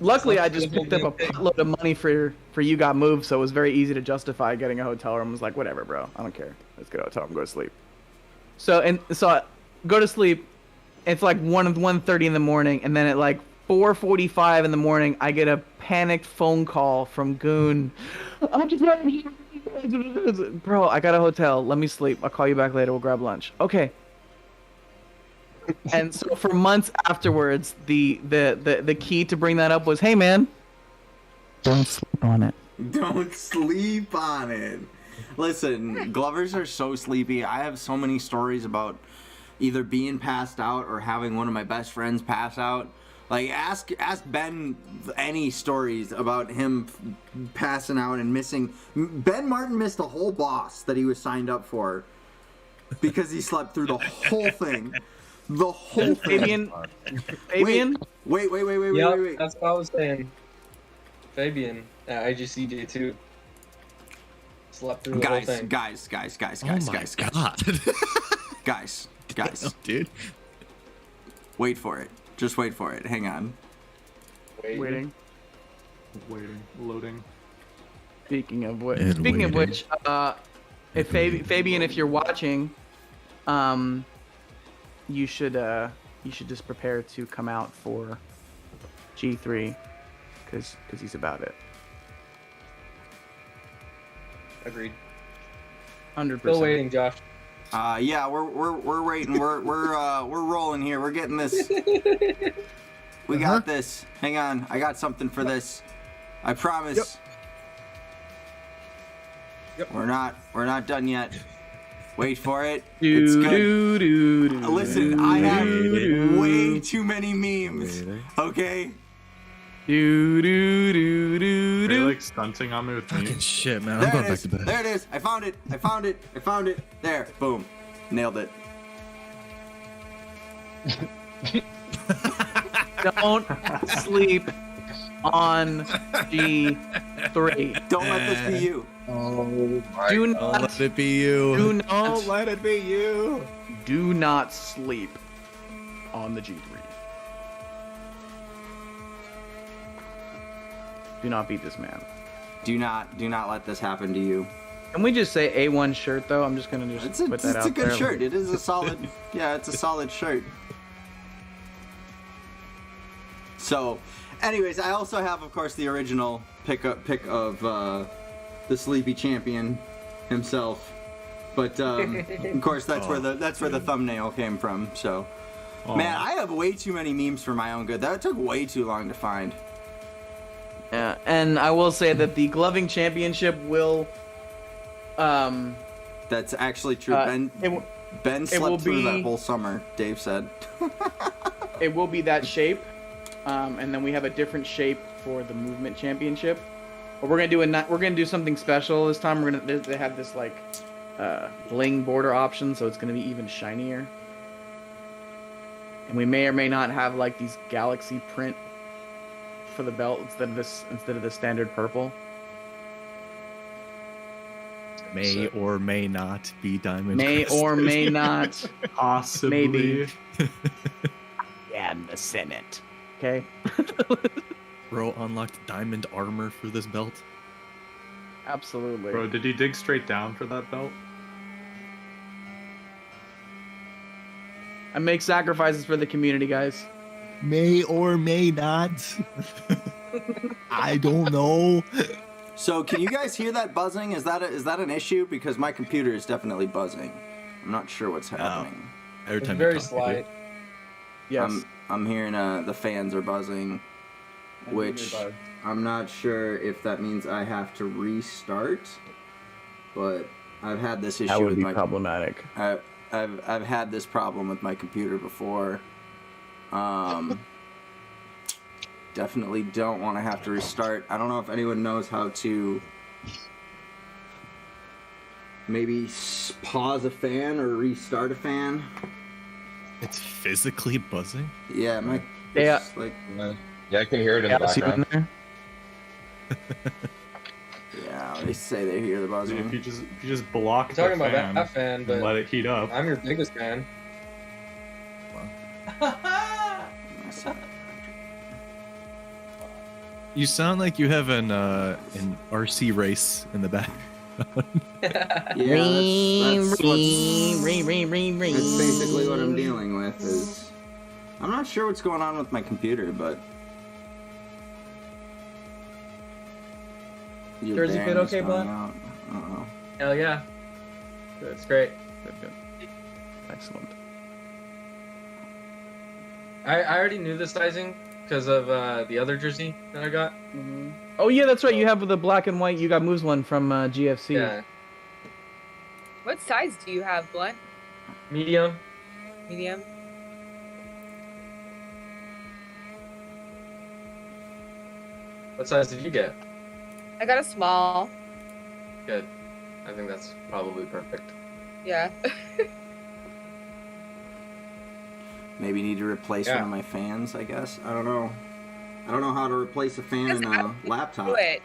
Luckily, I just picked up a potload of money for You Got Moved, so it was very easy to justify getting a hotel room. I was like, whatever, bro, I don't care. Let's get a hotel room, go to sleep. So I go to sleep. It's like 1:30 in the morning, and then at like 4:45 in the morning, I get a panicked phone call from Goon. Bro, I got a hotel. Let me sleep. I'll call you back later. We'll grab lunch. Okay. And so for months afterwards, the key to bring that up was, hey man, don't sleep on it. Don't sleep on it. Listen, Glovers are so sleepy. I have so many stories about either being passed out or having one of my best friends pass out. Like, ask Ben any stories about him passing out and missing. Ben Martin missed a whole boss that he was signed up for because he slept through the whole thing. The whole thing. Fabian? Wait. Yep, that's what I was saying. Fabian at IGCJ too. Slept through the whole thing. Guys. Guys. Dude. Wait for it. Just wait for it. Hang on. Waiting. Loading. Speaking of which, if Fabian, if you're watching, you should just prepare to come out for G3, because he's about it. Agreed. 100%. Still waiting, Josh. Yeah, we're waiting. We're rolling here. We're getting this. We got this. Hang on, I got something for this. I promise. Yep. We're not done yet. Wait for it. It's good. Do, Listen, I have way too many memes. Okay. Do, do, do, Are do, you do. like stunting on me with Fucking me? shit, man. I'm There going it back is. to bed. There it is. I found it. I found it. I found it. There. Boom. Nailed it. Don't sleep on G3. Don't let this be you. Oh my Do Don't not. let it be you. Do not. Don't let it be you. Do not sleep on the G3. Do not beat this man. Do not let this happen to you. Can we just say A1 shirt though? I'm just gonna just It's a, put that it's out a good there. shirt. It is a solid. Yeah, it's a solid shirt. So, anyways, I also have, of course, the original pick of the Sleepy Champion himself. But of course, that's where the thumbnail came from. So, man, I have way too many memes for my own good. That took way too long to find. Yeah, and I will say that the Gloving Championship will. That's actually true. Ben will slept through be- that whole summer. Dave said. It will be that shape, and then we have a different shape for the Movement Championship. But we're gonna do something special this time. They have this like bling border option, so it's gonna be even shinier. And we may or may not have like these galaxy print for the belt instead of the standard purple. May or may not be diamond. May crusted. or may not. Possibly. Maybe. Yeah, in the Senate. Okay. Bro unlocked diamond armor for this belt. Absolutely. Bro, did he dig straight down for that belt? I make sacrifices for the community, guys. May or may not. I don't know. So, can you guys hear that buzzing? Is that an issue? Because my computer is definitely buzzing. I'm not sure what's happening. Every It's time very you talk, slight. Yes. I'm hearing the fans are buzzing, which I'm not sure if that means I have to restart. But I've had this issue That would with be my problematic. I've had this problem with my computer before. Definitely don't want to have to restart. I don't know if anyone knows how to maybe pause a fan or restart a fan. it's physically buzzing. Yeah, my Yeah. it's like Yeah, I can hear it in the Yeah, see you in background. there? yeah, they say they hear the Dude, buzzing. if you just block I'm the talking fan, about that fan, and but let it heat up. I'm your biggest fan. You sound like you have an RC race in the back. Yeah, that's basically what I'm dealing with. Is I'm not sure what's going on with my computer, but your Jersey band fit is okay, going bud? out. I don't know. Hell yeah. That's great. Good. Excellent. I already knew the sizing because of the other jersey that I got. Oh yeah, that's right. You have the black and white. You got Moves one from GFC. Yeah. What size do you have, Blunt? Medium. Medium? What size did you get? I got a small. Good. I think that's probably perfect. Yeah. Maybe need to replace one of my fans, I guess. I don't know. I don't know how to replace a fan in a laptop. Do it.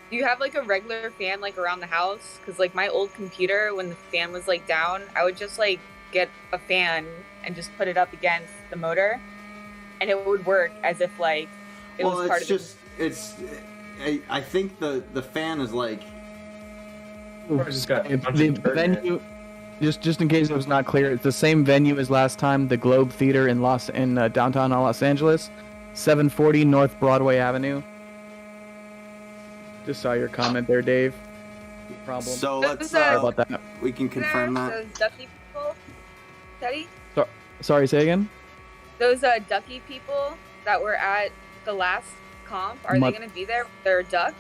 Do you have like a regular fan like around the house? Because like my old computer, when the fan was like down, I would just like get a fan and just put it up against the motor, and it would work as if like it was part of I think the fan is like Probably just got a bunch The of dirt in it. venue, just in case it was not clear, it's the same venue as last time, the Globe Theater in downtown Los Angeles, 740 North Broadway Avenue. Just saw your comment there, Dave. No problem. so. Let's Sorry about that. we can confirm that. Those ducky people, Teddy. Sorry, say again. Those ducky people that were at the last comp, are they gonna be there with their ducks?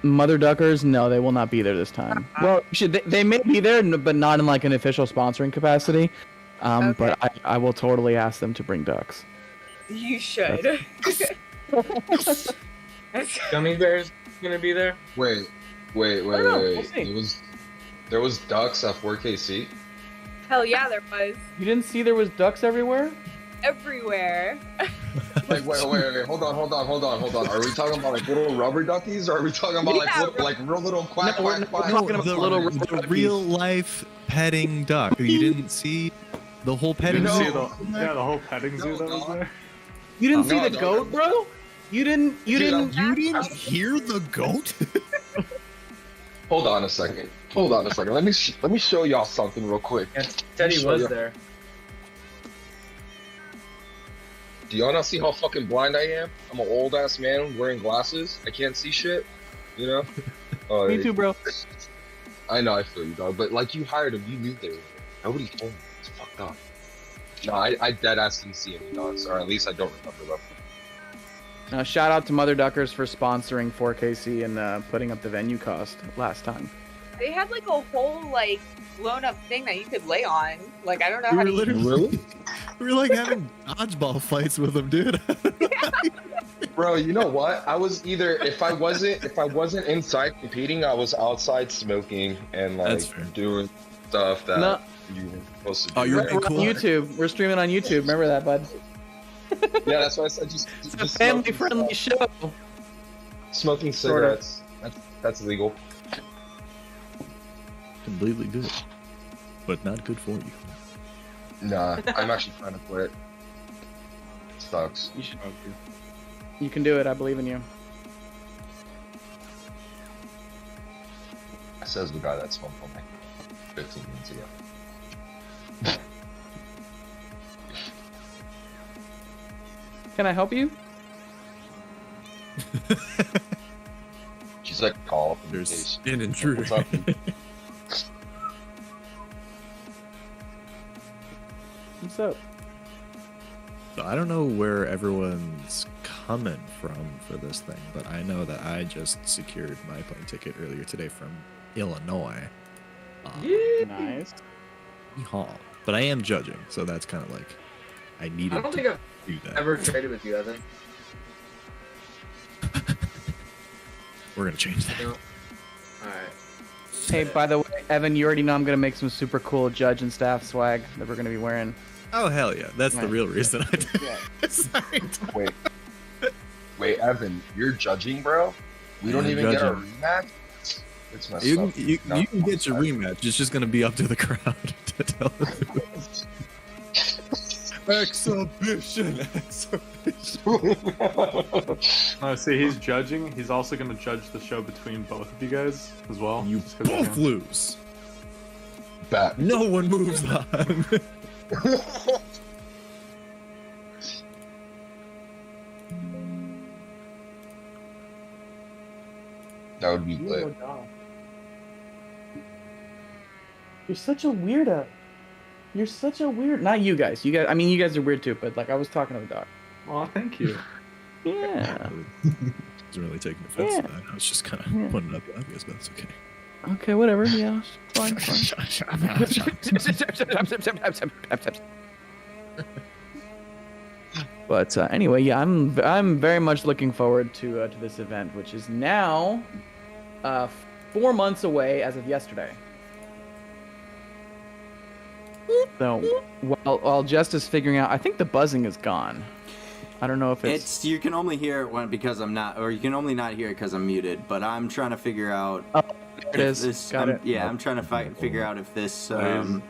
Mother Duckers, no, they will not be there this time. Well, they may be there, but not in like an official sponsoring capacity. Okay. But I will totally ask them to bring ducks. You should. Gummy bears gonna be there. Wait. We'll see. There was ducks at 4KC. Hell yeah, there was. You didn't see there was ducks everywhere? Everywhere. Like, wait, hold on. Are we talking about like little rubber duckies, or are we talking about like real little quack No, we're quack quack? talking about the, little the duckies. real life petting duck. You didn't see the whole petting Didn't see zoo? the whole petting zoo that was there. You didn't see No, the no, goat, no. bro? You didn't. You didn't hear the goat? Hold on a second. Let me show y'all something real quick. Yeah, Teddy Sure, was yeah. there. Do y'all not see how fucking blind I am? I'm an old ass man wearing glasses. I can't see shit. You know? Me too, bro. I know, I feel you, dog. But like, you hired him, you knew they were there. Nobody told me. It's fucked up. No, I dead ass didn't see any dogs, or at least I don't remember them. Shout out to Mother Duckers for sponsoring 4KC and putting up the venue cost last time. They had like a whole like blown up thing that you could lay on. Like I don't know We how were to literally, we were like having dodgeball fights with them, dude. Bro, you know what? I was either if I wasn't inside competing, I was outside smoking and That's fair. like doing stuff that No. you were supposed to do. Oh, you're right? We're on YouTube. We're streaming on YouTube. Remember that, bud? Yeah, that's why I said just It's a just smoking family-friendly stuff. show. Smoking Sort of. cigarettes. That's illegal. Completely good, but not good for you. Nah, I'm actually trying to quit. Sucks. You should. You can do it. I believe in you. Says the guy that smoked for me 15 minutes ago. Can I help you? She's like, call up in There's case. an intruder. What's up? What's up? So I don't know where everyone's coming from for this thing, but I know that I just secured my plane ticket earlier today from Illinois. Nice. Yeehaw. But I am judging, so that's kind of like I needed I don't to think I've do that. ever traded with you, Evan. We're gonna change that. No. Alright. Hey, by the way, Evan, you already know I'm gonna make some super cool judge and staff swag that we're gonna be wearing. Oh hell yeah, that's the Right. real reason I did. Yeah. Sorry. Wait, Evan, you're judging, bro? We don't I'm even get a judging. rematch? It's messed You up. can, you can get your rematch. It's just gonna be up to the crowd to tell us. Exhibition. See, he's judging. He's also going to judge the show between both of you guys as well. You just 'cause both lose. Bet. No one moves on. That would be lit. You're such a weirdo. You're such a weird. Not you guys. You guys. I mean, you guys are weird too. But like, I was talking to the dog. Oh, thank you. Yeah. Wasn't really taking offense Yeah. to that. I was just kind of Yeah. putting it up the obvious, but it's okay. Okay. Whatever. Yeah. Fine. But anyway, yeah, I'm very much looking forward to this event, which is now 4 months away as of yesterday. So while Jest is figuring out, I think the buzzing is gone. I don't know if it's You can only hear it when because I'm not, or you can only not hear it because I'm muted. But I'm trying to figure out. there it is. Got it. Yeah, I'm trying to figure out if this. Got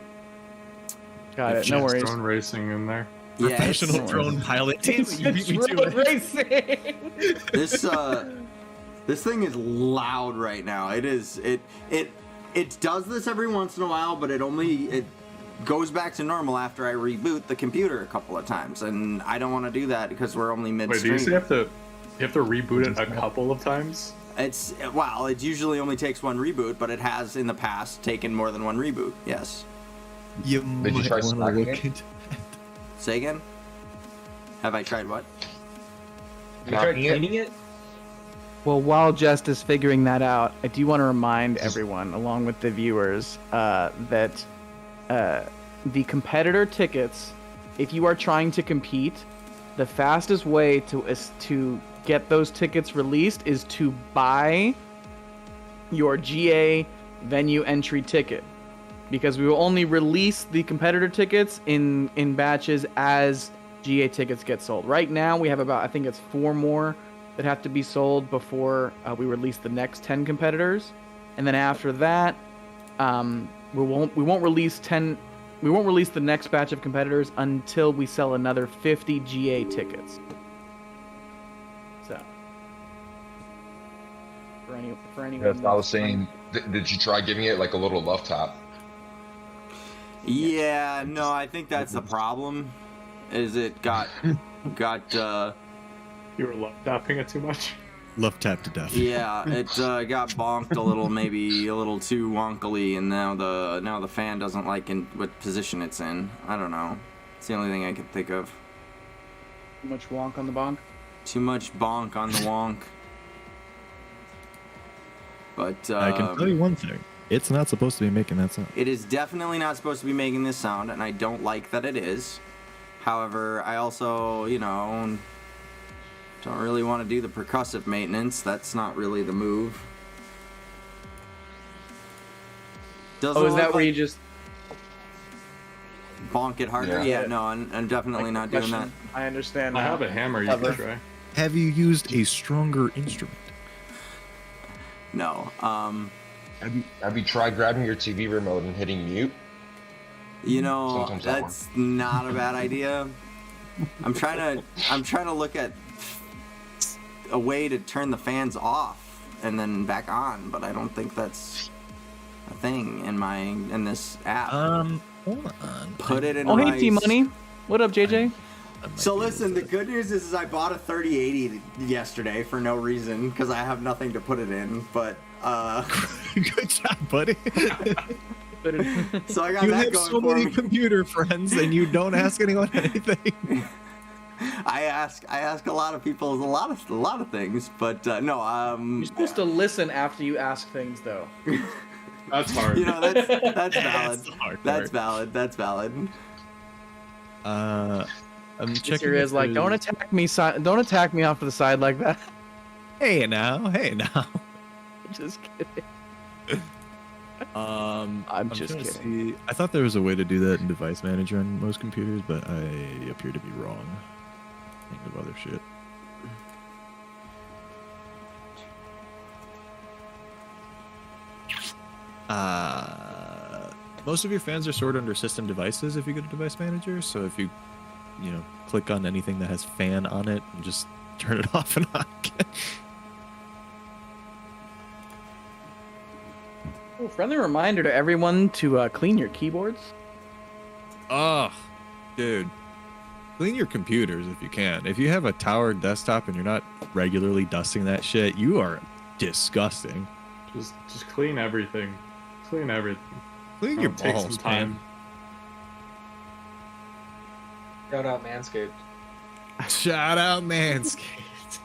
if it. No worries. Drone racing in there. Yeah, it's- Professional drone pilot. Damn it, you beat me to Road it. racing. This thing is loud right now. It is. It does this every once in a while, but it goes back to normal after I reboot the computer a couple of times, and I don't want to do that because we're only Wait, do midstream. you say you have to reboot it a couple of times? It usually only takes one reboot, but it has in the past taken more than one reboot. Yes. You Did you might try want to smacking look it? into. Say again. Have I tried what? You tried Knocking it? cleaning it? Well, while Jest is figuring that out, I do want to remind everyone, along with the viewers, that the competitor tickets, if you are trying to compete, the fastest way to get those tickets released is to buy your GA venue entry ticket, because we will only release the competitor tickets in batches as GA tickets get sold. Right now, we have about, I think it's 4 more that have to be sold before we release the next 10 competitors, and then after that, we won't release the next batch of competitors until we sell another 50 GA tickets. So, for anyone, Yes, I was saying, did you try giving it like a little love tap? Yeah, no, I think that's the problem. Is it got You were love tapping it too much. Love tap to death. yeah, it got bonked a little, maybe a little too wonkily, and now the fan doesn't like what position it's in. I don't know. It's the only thing I can think of. Too much wonk on the bonk. Too much bonk on the wonk. But I can tell you one thing. It's not supposed to be making that sound. it is definitely not supposed to be making this sound, and I don't like that it is. However, I also, don't really want to do the percussive maintenance. That's not really the move. Doesn't Oh, is look that where like you just bonk it harder? Yeah. Yeah, no, I'm definitely not doing that. I understand. I now. have a hammer you can try. Have you used a stronger instrument? No. Have you tried grabbing your TV remote and hitting mute? Sometimes that That's not a bad idea. I'm trying to look at a way to turn the fans off and then back on, but I don't think that's a thing in this app. Hold on. Put it in. Oh, hey, rice. T-Money. What up, JJ? So listen, the good news is I bought a 3080 yesterday for no reason because I have nothing to put it in. But Good job, buddy. so I got You that have going so for many me. computer friends, and you don't ask anyone anything. I ask a lot of people a lot of things, but no. You're supposed to listen after you ask things, though. That's hard. That's valid. That's the hard That's part. valid. That's valid. I'm checking. Here is if like, don't there's- attack me, don't attack me off to the side like that. Hey now. Just kidding. I'm just trying to kidding. see- I thought there was a way to do that in Device Manager on most computers, but I appear to be wrong. Think of other shit. Most of your fans are stored under system devices if you go to Device Manager. So if you click on anything that has fan on it and just turn it off and on again. Oh, friendly reminder to everyone to clean your keyboards. Oh, dude. Clean your computers if you can. If you have a tower desktop and you're not regularly dusting that shit, you are disgusting. Just clean everything. Clean everything. Clean your Take some balls, time. man. Shout out Manscaped. Shout out Manscaped.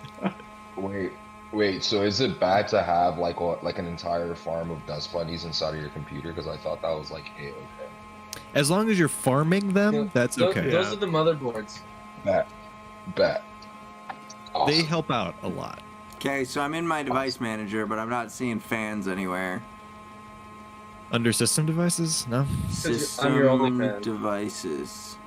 Wait. So is it bad to have like an entire farm of dust bunnies inside of your computer? Because I thought that was like okay. As long as you're farming them, Yeah, that's Those, okay. those are the motherboards. Bet. Awesome. They help out a lot. Okay, so I'm in my device manager, but I'm not seeing fans anywhere. Under system devices? No? I'm your only System fan. devices.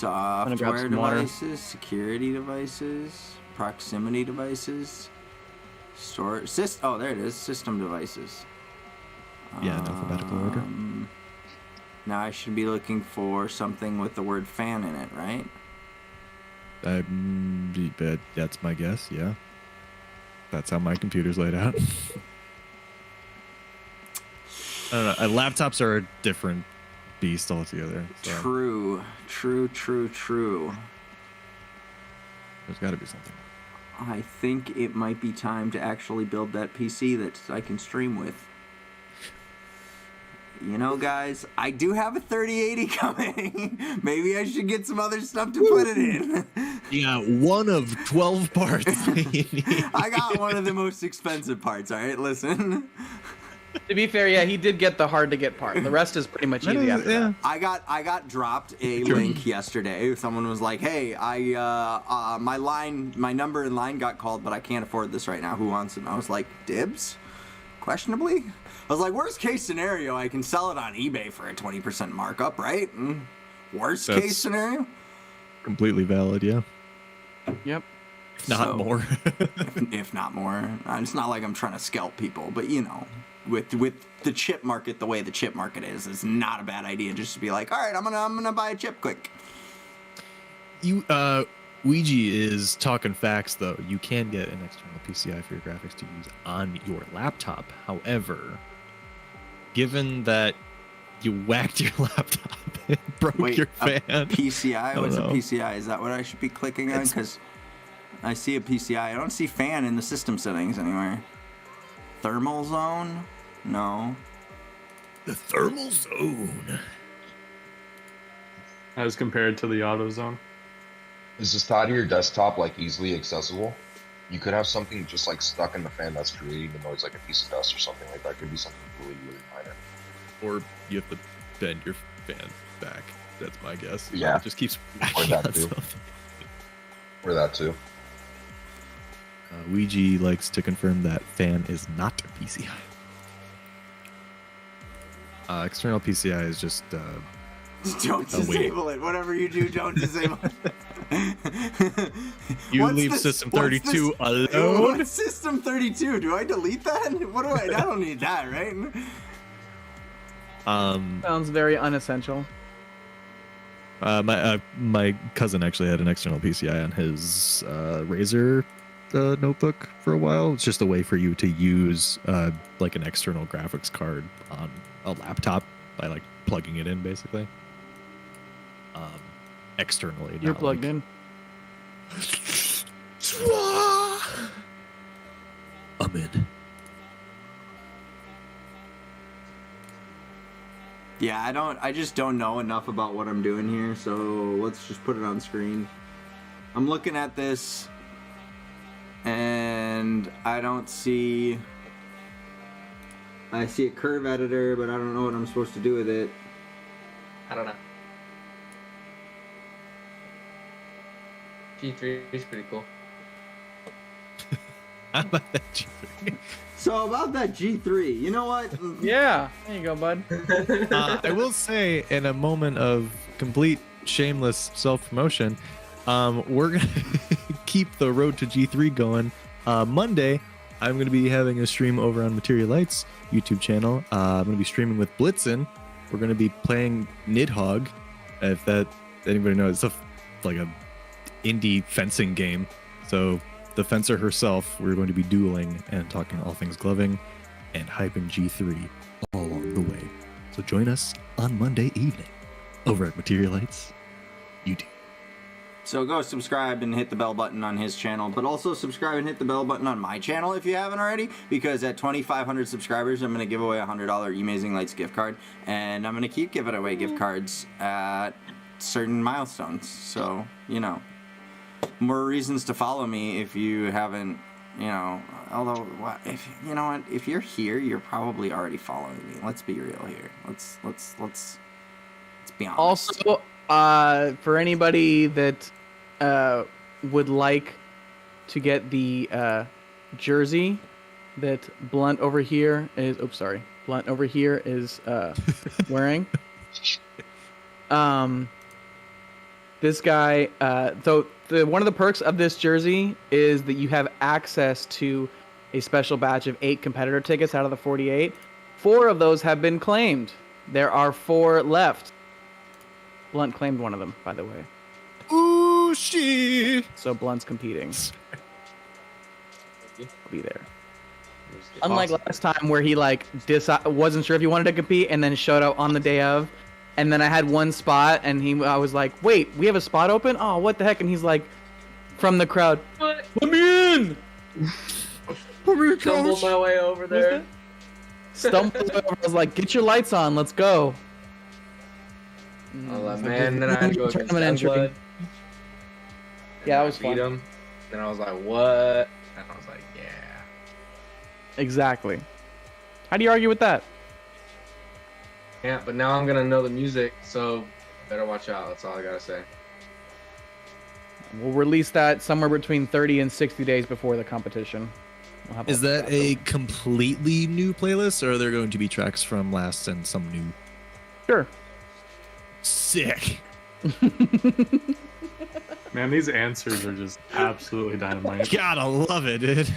gonna grab Software some water. devices, security devices, proximity devices, storage. Oh, there it is. System devices. Yeah, in alphabetical order. Now I should be looking for something with the word fan in it, right? That's my guess, yeah. That's how my computer's laid out. I don't know. Laptops are a different beast altogether. So True. there's got to be something. I think it might be time to actually build that PC that I can stream with. You know, guys, I do have a 3080 coming. Maybe I should get some other stuff to put it in. Yeah, one of 12 parts. I got one of the most expensive parts. All right, listen. To be fair, yeah, he did get the hard to get part. The rest is pretty much easy after that. I got dropped a link yesterday. Someone was like, "Hey, my number in line got called, but I can't afford this right now. Who wants it?" And I was like, "Dibs?" Questionably. I was like, "Worst case scenario, I can sell it on eBay for a 20% markup, right?" Worst case scenario. Completely valid, yeah. Yep. Not more. if not more. It's not like I'm trying to scalp people, but you know, with the chip market the way the chip market is, it's not a bad idea just to be like, all right, I'm gonna buy a chip quick. You Ouija is talking facts though. You can get an external PCI for your graphics to use on your laptop. However, given that you whacked your laptop and broke your fan. PCI? What's a PCI? Is that what I should be clicking on? Because I see a PCI. I don't see fan in the system settings anywhere. Thermal zone? No. The thermal zone. As compared to the auto zone. Is the side of your desktop like easily accessible? You could have something just like stuck in the fan that's creating the noise, like a piece of dust or something like that. Could be something really, really minor. Or you have to bend your fan back. That's my guess. Yeah. It just keeps Or that too. Or that too. Ouija likes to confirm that fan is not a PCI. External PCI is just don't disable it. Whatever you do, don't disable it. You leave System 32 alone? What's System 32? Do I delete that? What do I don't need that, right? Sounds very unessential. My cousin actually had an external PCI on his Razer notebook for a while. It's just a way for you to use like an external graphics card on a laptop by like plugging it in, basically. Externally. You're plugged in. I'm in. Yeah, I just don't know enough about what I'm doing here, so let's just put it on screen. I'm looking at this and I see a curve editor, but I don't know what I'm supposed to do with it. I don't know. G3 is pretty cool. How about that G3? So about that G3, you know what? Yeah, there you go, bud. I will say, in a moment of complete shameless self-promotion, we're gonna keep the road to G3 going. Monday, I'm gonna be having a stream over on Material Lights YouTube channel. I'm gonna be streaming with Blitzen. We're gonna be playing Nidhogg, if that anybody knows. It's like a indie fencing game. So the fencer herself, we're going to be dueling and talking all things gloving and hyping G3 all along the way. So join us on Monday evening over at Material Lights YouTube. So go subscribe and hit the bell button on his channel, but also subscribe and hit the bell button on my channel if you haven't already, because at 2,500 subscribers, I'm going to give away a $100 Amazing Lights gift card, and I'm going to keep giving away gift cards at certain milestones. So, you know, more reasons to follow me if you haven't, you know, although, if you know what, if you're here, you're probably already following me. Let's be real here. Let's be honest. Also, for anybody that would like to get the jersey that Blunt over here is, Blunt over here is wearing. This guy, so one of the perks of this jersey is that you have access to a special batch of 8 competitor tickets out of the 48. 4 of those have been claimed. There are 4 left. Blunt claimed one of them, by the way. Ooh, she. So Blunt's competing. I'll be there. Unlike last time where he like wasn't sure if he wanted to compete and then showed up on the day of, and then I had one spot and I was like, wait, we have a spot open? Oh, what the heck? And he's like, from the crowd, What? Let me in! Stumbled my way over there. Stumbled over. I was like, get your lights on, let's go. Oh, man, then I had to go against Tournament entry. Youngblood. Yeah, that I was beat fun. him. Then I was like, what? And I was like, yeah. Exactly. How do you argue with that? Yeah, but now I'm gonna know the music, so better watch out. That's all I gotta say. We'll release that somewhere between 30 and 60 days before the competition. We'll have Is all that a completely new playlist, or are there going to be tracks from last and some new? Sure. Sick. Man, these answers are just absolutely dynamite. Gotta love it, dude.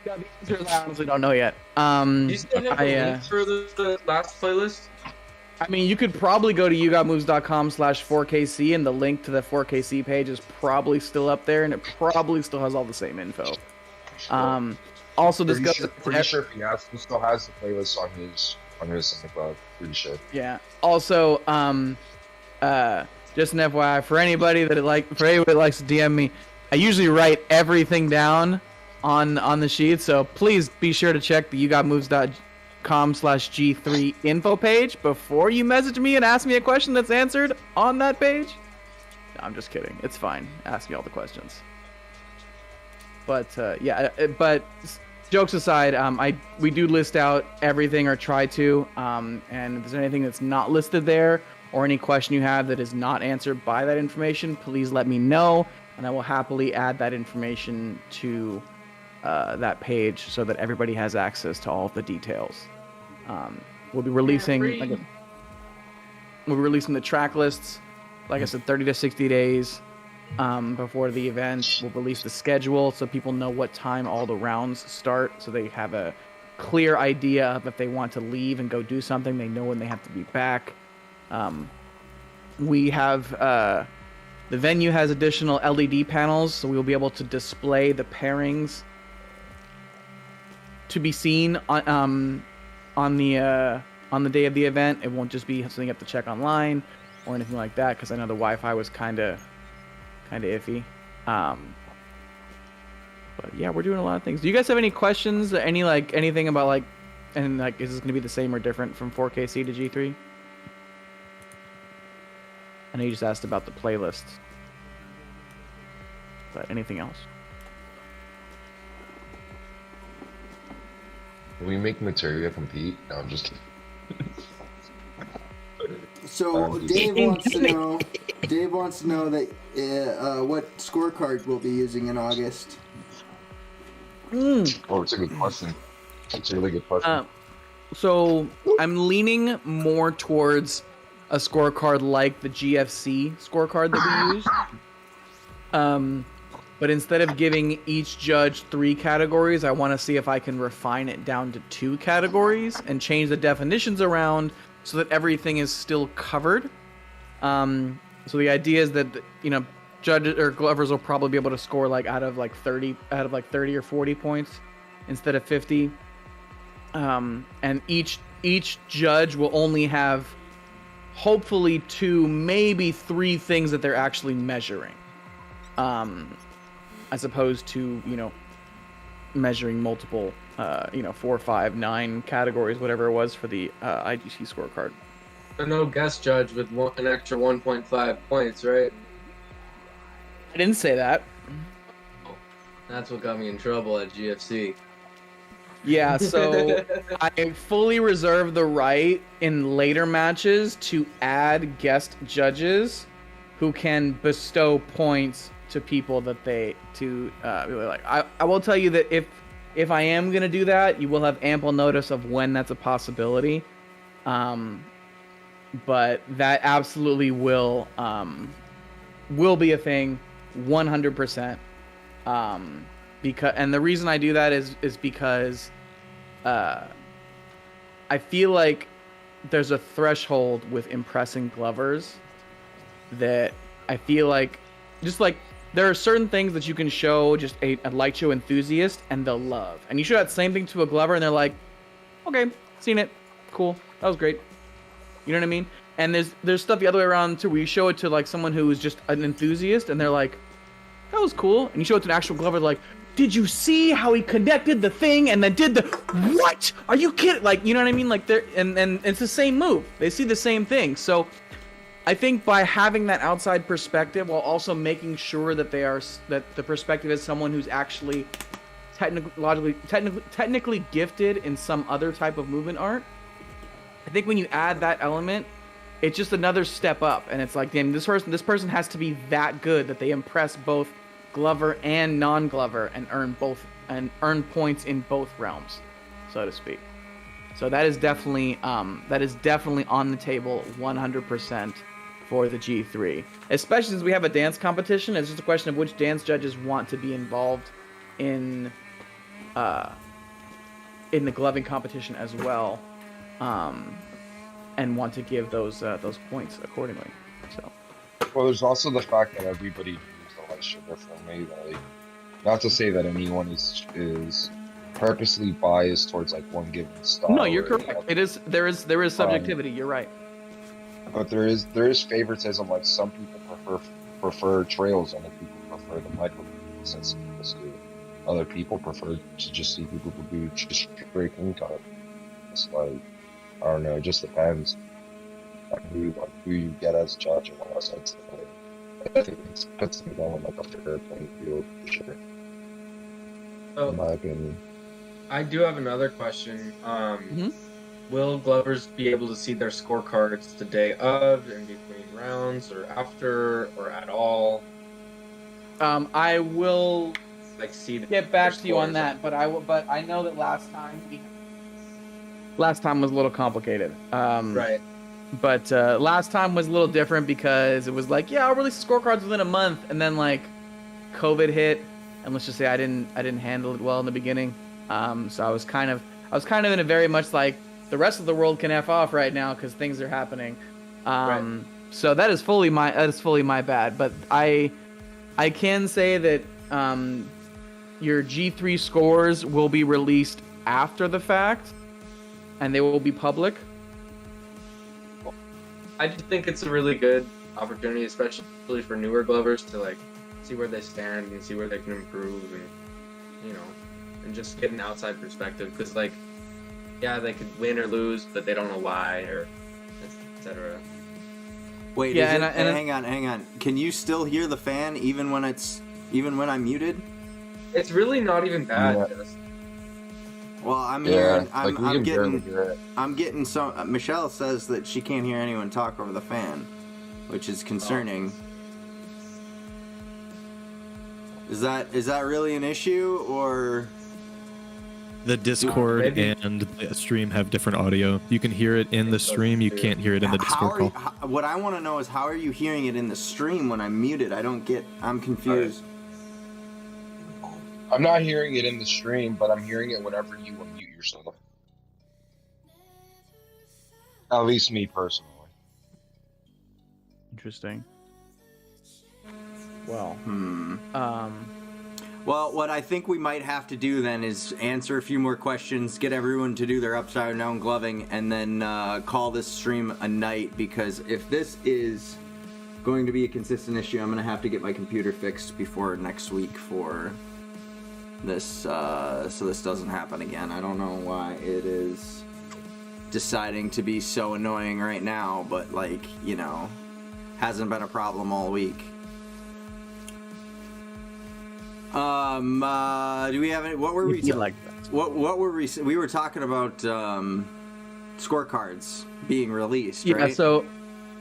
Yeah, the answers I honestly don't know yet. Do you still have a link for the last playlist? I mean, you could probably go to yougotmoves.com/4kc, and the link to the 4kc page is probably still up there, and it probably still has all the same info. Also, this goes. Pretty sure Fiasco still has the playlist on his SoundCloud. Pretty sure. Yeah. Also, just an FYI for anybody that likes to DM me, I usually write everything down on the sheet, so please be sure to check the yougotmoves.com/G3 info page before you message me and ask me a question that's answered on that page. No, I'm just kidding. It's fine. Ask me all the questions. But but jokes aside, we do list out everything, or try to, and if there's anything that's not listed there, or any question you have that is not answered by that information, please let me know, and I will happily add that information to that page so that everybody has access to all of the details. We'll be releasing the track lists, like I said, 30 to 60 days before the event. We'll release the schedule so people know what time all the rounds start, so they have a clear idea of if they want to leave and go do something, they know when they have to be back. We have the venue has additional LED panels, so we will be able to display the pairings to be seen on the day of the event. It won't just be something you have to check online or anything like that, because I know the Wi-Fi was kind of iffy. But yeah, we're doing a lot of things. Do you guys have any questions? Anything about is this going to be the same or different from 4KC to G3? I know you just asked about the playlist, but anything else? We make materia compete. No, I'm just kidding. So Dave wants to know that what scorecard we'll be using in August. Oh, it's a good question. It's a really good question. So I'm leaning more towards a scorecard like the GFC scorecard that we used. But instead of giving each judge 3 categories, I want to see if I can refine it down to 2 categories and change the definitions around so that everything is still covered. So the idea is that judges or glovers will probably be able to score out of 30 or 40 points instead of 50. And each judge will only have hopefully 2, maybe 3 things that they're actually measuring. As opposed to, measuring multiple, 4, 5, 9 categories, whatever it was for the IGC scorecard. So no guest judge with an extra 1.5 points, right? I didn't say that. That's what got me in trouble at GFC. Yeah, so I fully reserve the right in later matches to add guest judges who can bestow points to people that they really like. I will tell you that if I am gonna do that, you will have ample notice of when that's a possibility. But that absolutely will be a thing, 100%. And the reason I do that is because I feel like there's a threshold with impressing glovers that I feel like there are certain things that you can show just a light show enthusiast and they'll love. And you show that same thing to a glover and they're like, okay, seen it. Cool. That was great. You know what I mean? And there's stuff the other way around too, where you show it to someone who is just an enthusiast and they're like, that was cool. And you show it to an actual glover, like, did you see how he connected the thing and then did the what? Are you kidding? You know what I mean? And it's the same move. They see the same thing. So I think by having that outside perspective, while also making sure that that the perspective is someone who's actually technically gifted in some other type of movement art, I think when you add that element, it's just another step up, and it's like, damn, this person has to be that good that they impress both Glover and non-Glover and earn points in both realms, so to speak. So that is definitely on the table 100% for the G3, especially since we have a dance competition. It's just a question of which dance judges want to be involved in the gloving competition as well, and want to give those points accordingly. So, well, there's also the fact that everybody uses the light show differently. Like, not to say that anyone is purposely biased towards like one given style. No, you're correct. There is subjectivity. You're right. But there is favoritism. Like, some people prefer trails, and other people prefer the micro since other people prefer to just see people who do just straight clean cut. It's like, I don't know, it just depends on who you get as a judge and what else. I think it's puts them on like a fair playing field for sure. In my opinion. I do have another question. Will Glovers be able to see their scorecards the day of, in between rounds, or after, or at all? I will See get back to you on that, but I know that last time was a little complicated. Right. But last time was a little different because it was like, yeah, I'll release the scorecards within a month, and then like COVID hit, and let's just say I didn't handle it well in the beginning. So I was kind of in a very much like, the rest of the world can F off right now because things are happening. Right. So that is fully my bad. But I can say that your G3 scores will be released after the fact, and they will be public. I just think it's a really good opportunity, especially for newer Glovers, to like see where they stand and see where they can improve, and and just get an outside perspective. Because like, yeah, they could win or lose, but they don't know why, or etc. Wait, yeah, hang on. Can you still hear the fan even when I'm muted? It's really not even bad. Yeah. Just. Well, I'm getting some. Michelle says that she can't hear anyone talk over the fan, which is concerning. Is that really an issue, or? The Discord and the stream have different audio. You can hear it in the stream. You can't hear it in the Discord call. What I want to know is, how are you hearing it in the stream when I'm muted? I'm confused. I'm not hearing it in the stream, but I'm hearing it whenever you unmute yourself. At least me personally. Interesting. Well, Well, what I think we might have to do then is answer a few more questions, get everyone to do their upside down gloving, and then call this stream a night, because if this is going to be a consistent issue, I'm going to have to get my computer fixed before next week for this, so this doesn't happen again. I don't know why it is deciding to be so annoying right now, but like, hasn't been a problem all week. Do we have any? What were we? What were we were talking about? Scorecards being released, right? Yeah. So,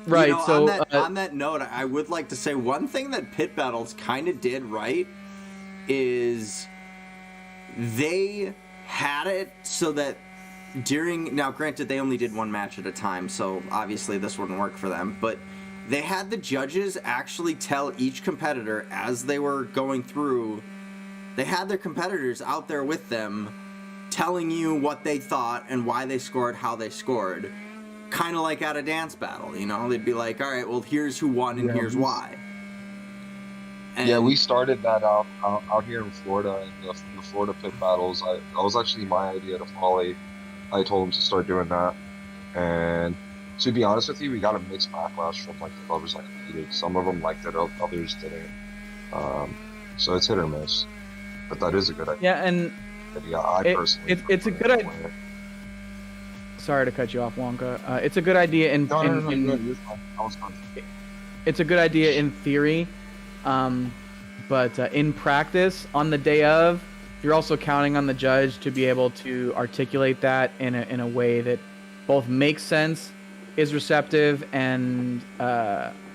right. On that note, I would like to say one thing that Pit Battles kind of did right is they had it so that now granted they only did one match at a time, so obviously this wouldn't work for them, but they had the judges actually tell each competitor as they were going through, they had their competitors out there with them telling you what they thought and why they scored how they scored, kind of like at a dance battle, they'd be like, all right, well, here's who won and here's why. And yeah, we started that out here in Florida, in the Florida Pit Battles. That was actually my idea to follow. I told them to start doing that, and to be honest with you, we got a mixed backlash from like the Glovers I competed. Some of them liked it, others didn't. So it's hit or miss, but that is a good idea. Yeah, and I personally, it's a good idea. sorry to cut you off, Wonka. It's a good idea in, No, in you're fine. I was fine. it's a good idea in theory, but in practice, on the day of, you're also counting on the judge to be able to articulate that in a way that both makes sense, is receptive, and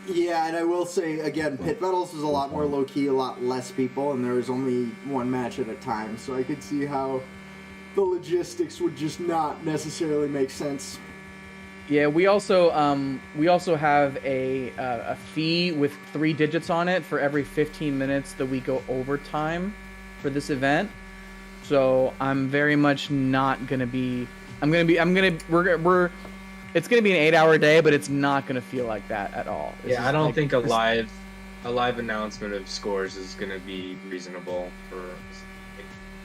Yeah, and I will say again, Pit Battles is a lot more low key, a lot less people, and there was only one match at a time, so I could see how the logistics would just not necessarily make sense. yeah, we also have a fee with 3 digits on it for every 15 minutes that we go overtime for this event. So I'm very much not gonna be. It's gonna be an 8-hour day, but it's not gonna feel like that at all. I don't think a live announcement of scores is gonna be reasonable for a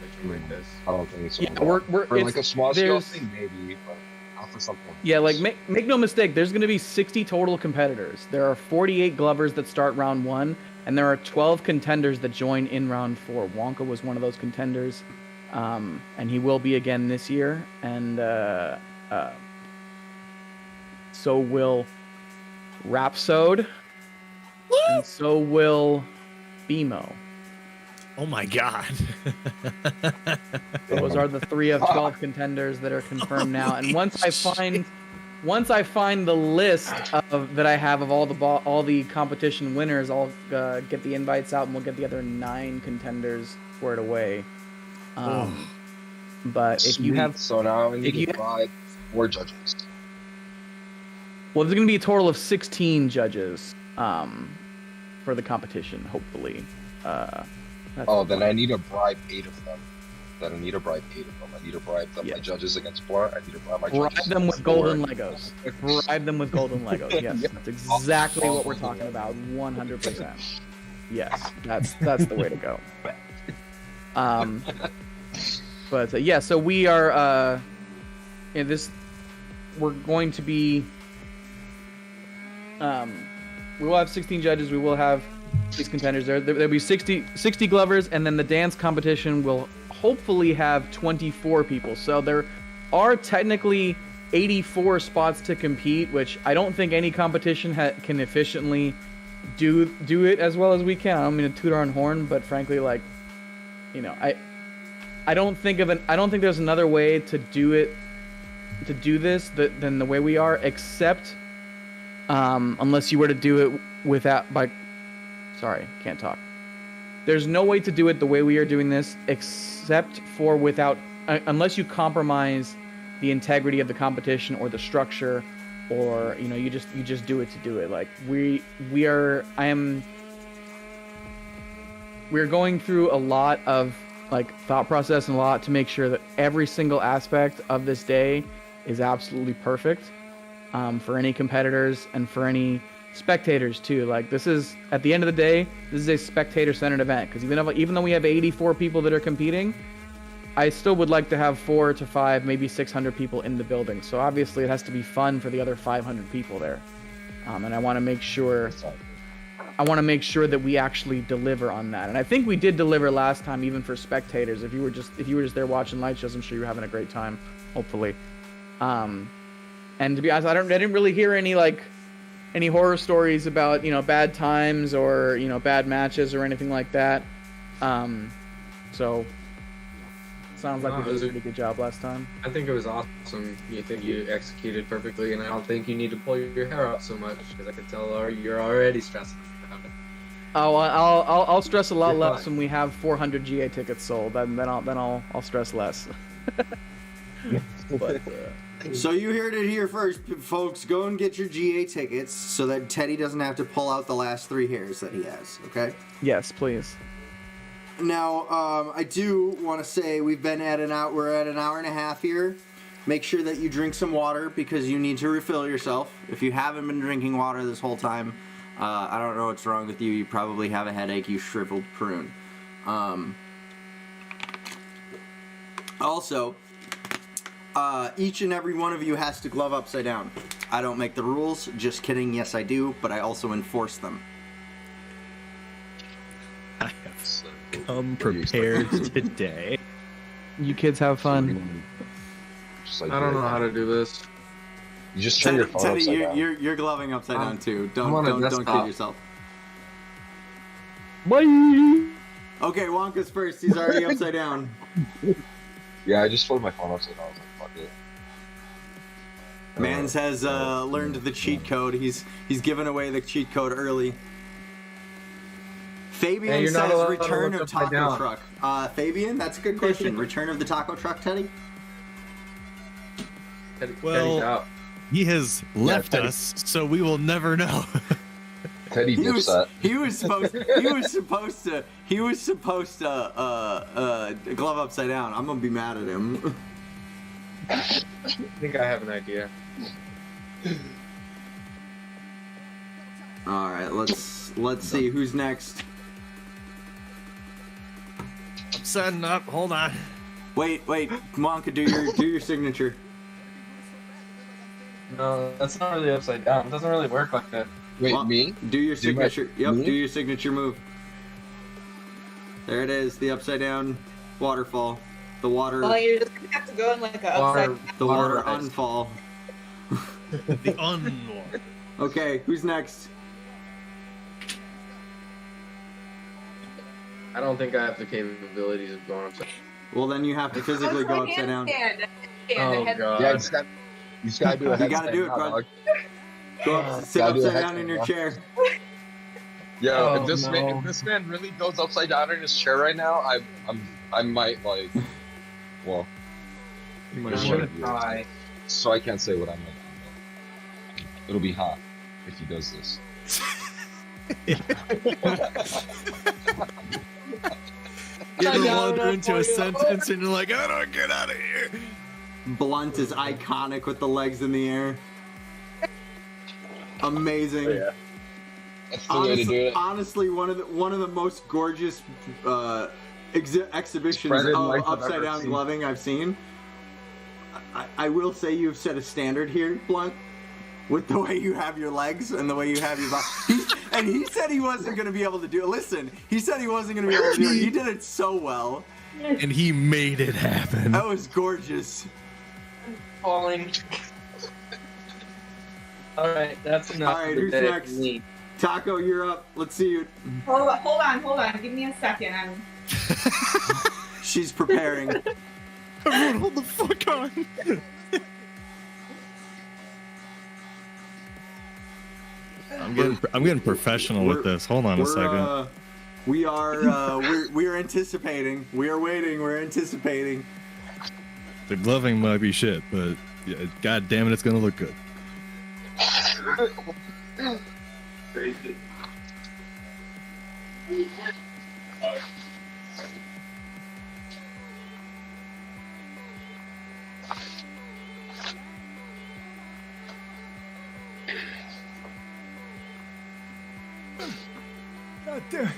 situation like this. I don't think so. Yeah, we're for like a small scale there's- thing, maybe, but not for something. Yeah, like make no mistake, there's going to be 60 total competitors. There are 48 glovers that start round 1, and there are 12 contenders that join in round 4. Wonka was one of those contenders, and he will be again this year, and so will Rhapsode, and so will BMO. Oh my god. Those are the 3 of 12 contenders that are confirmed now. And once I find the list that I have of all the competition winners, I'll get the invites out and we'll get the other 9 contenders squared away. But if you have, so now I need if you to provide 4 judges. well, there's going to be a total of 16 judges for the competition, hopefully. That's Then I need to bribe 8 of them. I need to bribe my Yes. judges against Blunt. I need to bribe my Bribe judges them with against golden Ford. Legos. Bribe them with golden Legos. Yes, that's exactly what we're talking about. 100%. Yes, that's the way to go. But yeah, so we are in this. We're going to be. We will have 16 judges. We will have these contenders there. There'll be 60 glovers, and then the dance competition will hopefully have 24 people. So there are technically 84 spots to compete, which I don't think any competition can efficiently do it as well as we can. I don't mean to toot our own horn, but frankly, like, you know, I don't think there's another way to do this than the way we are, except unless you were to do it Sorry, can't talk. There's no way to do it the way we are doing this, except for unless you compromise the integrity of the competition or the structure, or you just do it to do it. Like we're going through a lot of like thought process and a lot to make sure that every single aspect of this day is absolutely perfect for any competitors and for any spectators too. Like, this is, at the end of the day, this is a spectator-centered event, because even though we have 84 people that are competing, I still would like to have 400 to 500, maybe 600 people in the building. So obviously it has to be fun for the other 500 people there, and I want to make sure that we actually deliver on that. And I think we did deliver last time, even for spectators. If you were just there watching light shows, I'm sure you were having a great time, hopefully. And to be honest, I didn't really hear any horror stories about, bad times or, bad matches or anything like that. So sounds like we did a pretty good job last time. I think it was awesome. You think you executed perfectly, and I don't think you need to pull your hair out so much, because I could tell you're already stressing about it. Oh, I'll stress a lot You're less fine. when we have 400 GA tickets sold. Then I'll stress less. But, So you heard it here first, folks. Go and get your GA tickets so that Teddy doesn't have to pull out the last 3 hairs that he has, okay? yes, please. Now, I do want to say we're at an hour and a half here. Make sure that you drink some water, because you need to refill yourself. If you haven't been drinking water this whole time, I don't know what's wrong with you. You probably have a headache, you shriveled prune. Also, each and every one of you has to glove upside down. I don't make the rules, just kidding, yes I do, but I also enforce them. I have come prepared today. You kids have fun. Just like I don't know how to do this. You just turn your phone Teddy, upside down. you're gloving upside down too. I'm on a Don't kid desktop. yourself. Bye. Okay, Wonka's first. He's already upside down. Yeah, I just flipped my phone upside down. I was like, fuck it. Mans has learned the cheat code. He's given away the cheat code early. Fabian Hey, you're not says allowed to return look of upside taco down. truck. Fabian, that's a good question. Return of the taco truck, Teddy? Teddy's Well- out. He has left Teddy. us, so we will never know. Teddy He was Dipset. supposed to glove upside down. I'm gonna be mad at him. I think I have an idea. All right, let's see who's next. I'm setting up. Hold on. Wait, Wonka, do your signature. No, that's not really upside down. It doesn't really work like that. Wait, Well, me? Do your Do my- signature. Yep, me? do your signature move. There it is, the upside down waterfall. The water Well, you're just gonna have to go in like a Water- upside. the water rise. unfall. The unwar. Okay, who's next? I don't think I have the capabilities of going upside. Well, then you have to physically go upside down. Oh god. Yeah, you just gotta do a You headstand. gotta do it, now, bud. dog. Go up, sit Gotta do a upside down headstand, in your dog. chair. Yo, Oh, if this no. man really goes upside down in his chair right now, I might like. Well, You might There's I'm want gonna one. try. so I can't say what I'm gonna do. It'll be hot if he does this. You ever Yeah, wander that's into why a you're- sentence and you're like, I don't get out of here. Blunt is iconic with the legs in the air. Amazing. That's the way to do it. Honestly, one of the most gorgeous exhibitions Spread in of life I've upside ever down seen. gloving I've seen. I will say you've set a standard here, Blunt, with the way you have your legs and the way you have your body. And he said he wasn't going to be able to do it. Listen, he said he wasn't going to be able to do it. He did it so well. And he made it happen. That was gorgeous. Falling. Alright, that's enough. All right, for who's today. next? Me. Taco, you're up. Let's see you. Hold on. Give me a second. She's preparing. Everyone hold the fuck on. I'm getting professional with this. Hold on a second. We are anticipating. We are waiting. We're anticipating. The gloving might be shit, but yeah, god damn it, it's gonna look good. God damn.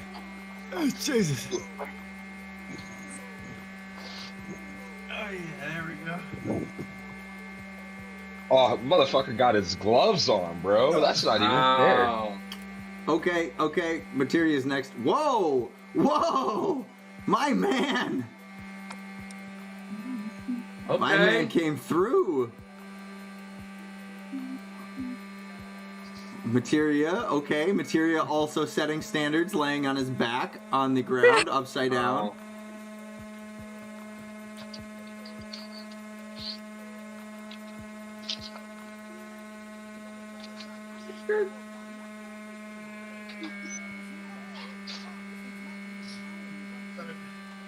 Oh, Jesus. Oh yeah, there we go. Oh, motherfucker got his gloves on, bro. That's not even fair. Wow. Okay. Materia's next. Whoa! My man! Okay. My man came through. Materia also setting standards, laying on his back on the ground, upside down. Wow.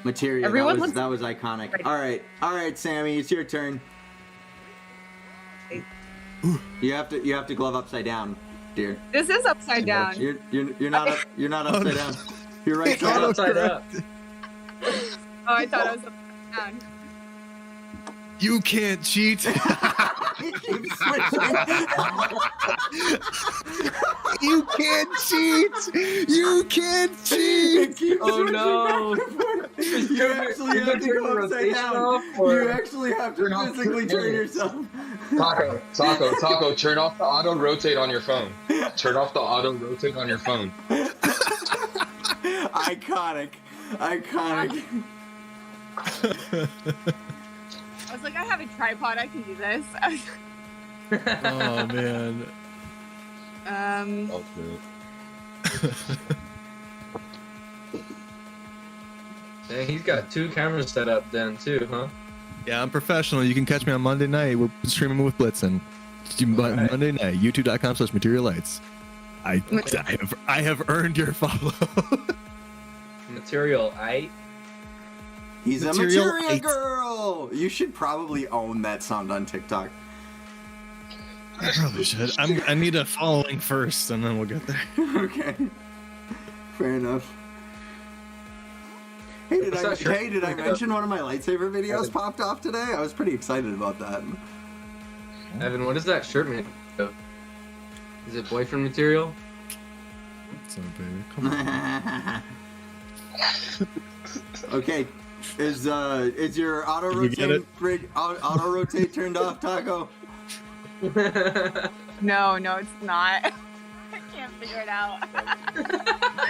Materia, Everyone that was looks- iconic. All right, Sammy, it's your turn. You have to glove upside down, dear. This is upside down. You're not upside down. You're right It's side up. upside up. Oh, I thought it was upside down. You can't cheat. He keeps switching. You can't cheat. You can't He cheat. keeps Oh, switching no. back and forth. You actually have to turn go the upside rotation down. off, or- You actually have to Turn off physically the turn rotation. yourself. Taco, turn off the auto rotate on your phone. Turn off the auto rotate on your phone. Iconic. was like, I have a tripod. I can do this. Oh man. Oh, good. Dang, he's got 2 cameras set up then too, huh? Yeah, I'm professional. You can catch me on Monday night. We're streaming with Blitzen. Right. Monday night, youtube.com/materialites. I have earned your follow. Material, He's a Material material eight. girl. You should probably own that sound on TikTok. I probably should. I need a following first, and then we'll get there. Okay. Fair enough. Hey, What's that shirt? did I mention one of my lightsaber videos popped off today? I was pretty excited about that. Evan, what is that shirt made of? Is it boyfriend material? So, baby, come on. Okay. Is your auto Did you get it? auto rotate turned off, Taco? No, it's not. I can't figure it out.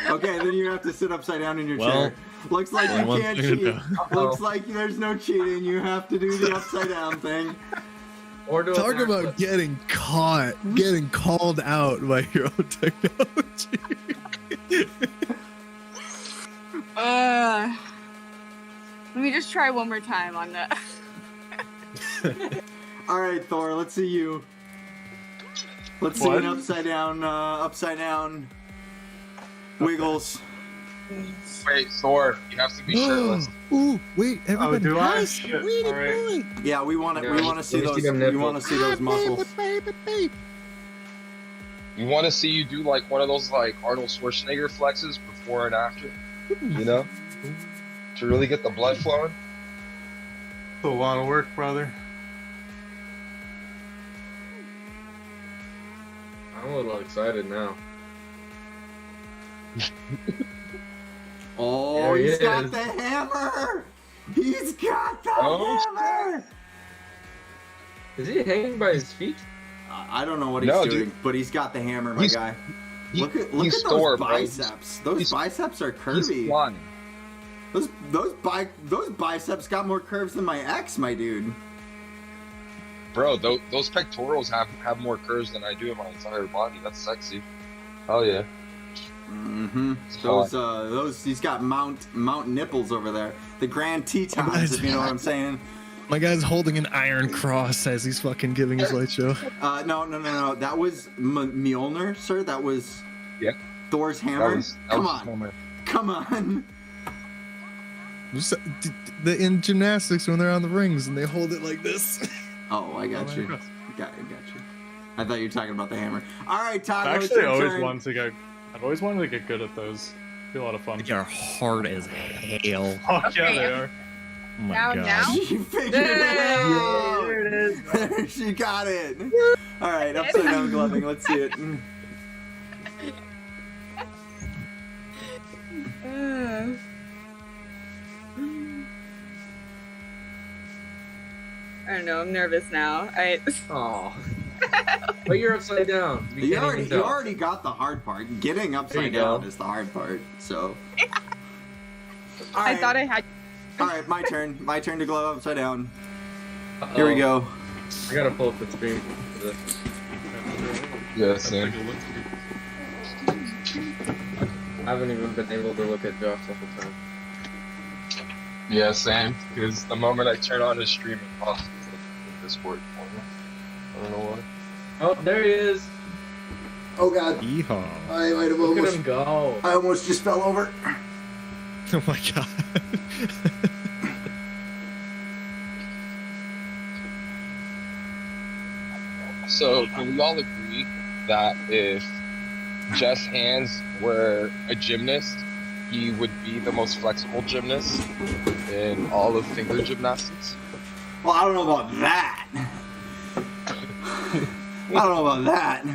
Okay, then you have to sit upside down in your Well, chair. Looks like you one can't thing to cheat. do. Looks like there's no cheating. You have to do the upside down thing. Or do a Talk backflip. about getting caught, getting called out by your own technology. Let me just try one more time on the. All right, Thor. Let's see you. Let's see What? an upside down wiggles. Wait, Thor, you have to be shirtless. Ooh, wait, everybody. do I? Nice, Shit, sweetie alright. boy. Yeah, we want to. Yeah, We want to see let me those. see them We want to see those muscles. Baby. You want to see you do like one of those like Arnold Schwarzenegger flexes before and after, you know, to really get the blood flowing. It's a lot of work, brother. I'm a little excited now. Oh, There he he's got is. the hammer! He's got the Oh, hammer! Is he hanging by his feet? I don't know what he's No, doing, dude. but he's got the hammer, my He's- guy. He- Look at he's those Thor, bro. biceps. Those He's- biceps are He's curvy. flying. Those biceps got more curves than my ex, my dude. Bro, those pectorals have more curves than I do in my entire body. That's sexy. Hell yeah. Mm-hmm. Hot. Those he's got mount nipples over there. The Grand Tetons, if you know what I'm saying. My guy's holding an iron cross as he's fucking giving his light show. No. That was Mjolnir, sir. That was Thor's hammer. That Come was on. his moment. Come on. In gymnastics, when they're on the rings and they hold it like this. Oh, I got you. Got you. I thought you were talking about the hammer. All right, Taco. I've it's actually your always turn. wanted to get. I've always wanted to get good at those. Be a lot of fun. They are hard as hell. Fuck yeah, Okay. they are. Oh my Now- god. now? She figured it out. There it is. She got it. All right, upside down gloving. Let's see it. I don't know. I'm nervous now. Oh. But you're upside down. We You can't already, even you tell. already got the hard part. Getting There upside you down go. is the hard part. So. I thought I had. All right, my turn. My turn to glove upside down. Here we go. I gotta pull up the screen for this. Yeah, same. I haven't even been able to look at Josh the whole time. Yeah, same. Because the moment I turn on the stream, it pops up the Discord. I don't know why. Oh, there he is. Oh God. Yeehaw. I might have Look at almost. him go. I almost just fell over. Oh my god. So, can we all agree that if Jess Hands were a gymnast, he would be the most flexible gymnast in all of finger gymnastics? Well, I don't know about that. I don't know about that.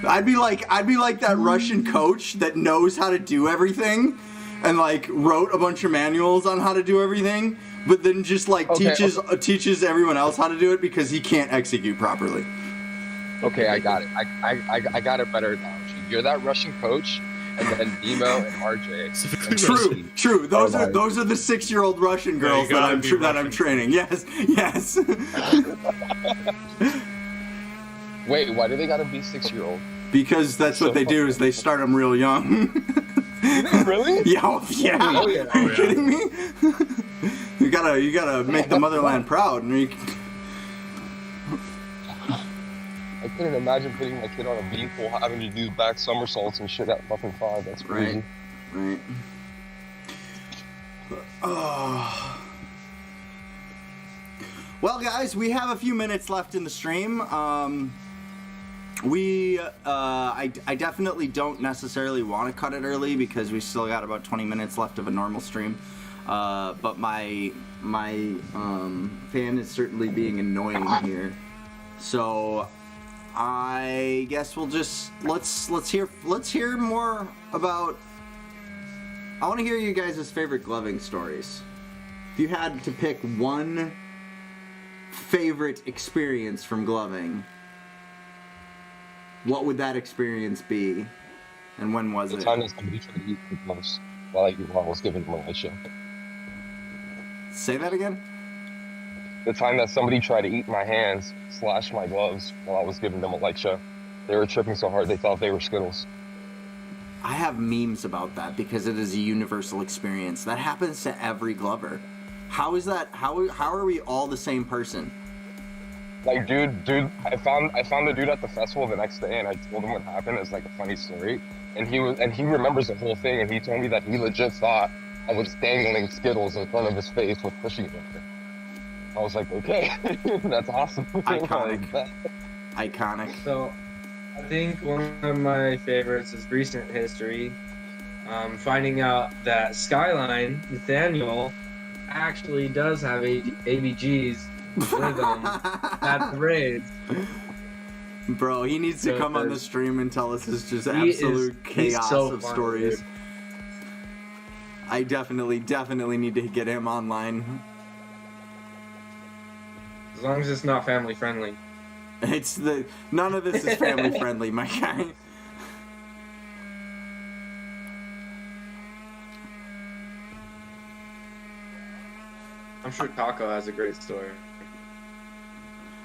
I'd be like that Russian coach that knows how to do everything and like wrote a bunch of manuals on how to do everything, but then just like teaches everyone else how to do it because he can't execute properly. Okay, I got it. I got a better analogy. You're that Russian coach and then Nemo and RJ. And True, Casey true. Those like- are the 6-year-old Russian girls you that gotta I'm be that I'm Russian. training. Yes, yes. Wait, why do they gotta be 6-year-old? Because that's what they do is they start them real young. Really? Yeah, oh, yeah. Oh, yeah. Are you Oh, yeah. kidding me? you gotta make the motherland proud. And I couldn't imagine putting my kid on a vehicle having to do back somersaults and shit at fucking 5. That's crazy. Right. Oh. Well, guys, we have a few minutes left in the stream. I definitely don't necessarily want to cut it early because we still got about 20 minutes left of a normal stream. But my fan is certainly being annoying here. So I guess we'll just let's hear more about. I want to hear you guys' favorite gloving stories. If you had to pick one favorite experience from gloving, what would that experience be, and when was The it? time that somebody tried to eat the gloves while I was giving them a light show. Say that again? The time that somebody tried to eat my hands, slash my gloves while I was giving them a light show. They were tripping so hard they thought they were Skittles. I have memes about that because it is a universal experience. That happens to every glover. How is that? How are we all the same person? Like, dude, I found the dude at the festival the next day, and I told him what happened as like a funny story, and he remembers the whole thing, and he told me that he legit thought I was dangling Skittles in front of his face with pushing them. I was like, okay, that's awesome. Iconic. Like, Iconic. So, I think one of my favorites is recent history. Finding out that Skyline, Nathaniel, actually does have ABGs with him at the raids. Bro, he needs to come on the stream and tell us his just absolute he's chaos so of funny, stories. dude. I definitely need to get him online. As long as it's not family friendly. None of this is family friendly, my guy. I'm sure Taco has a great story.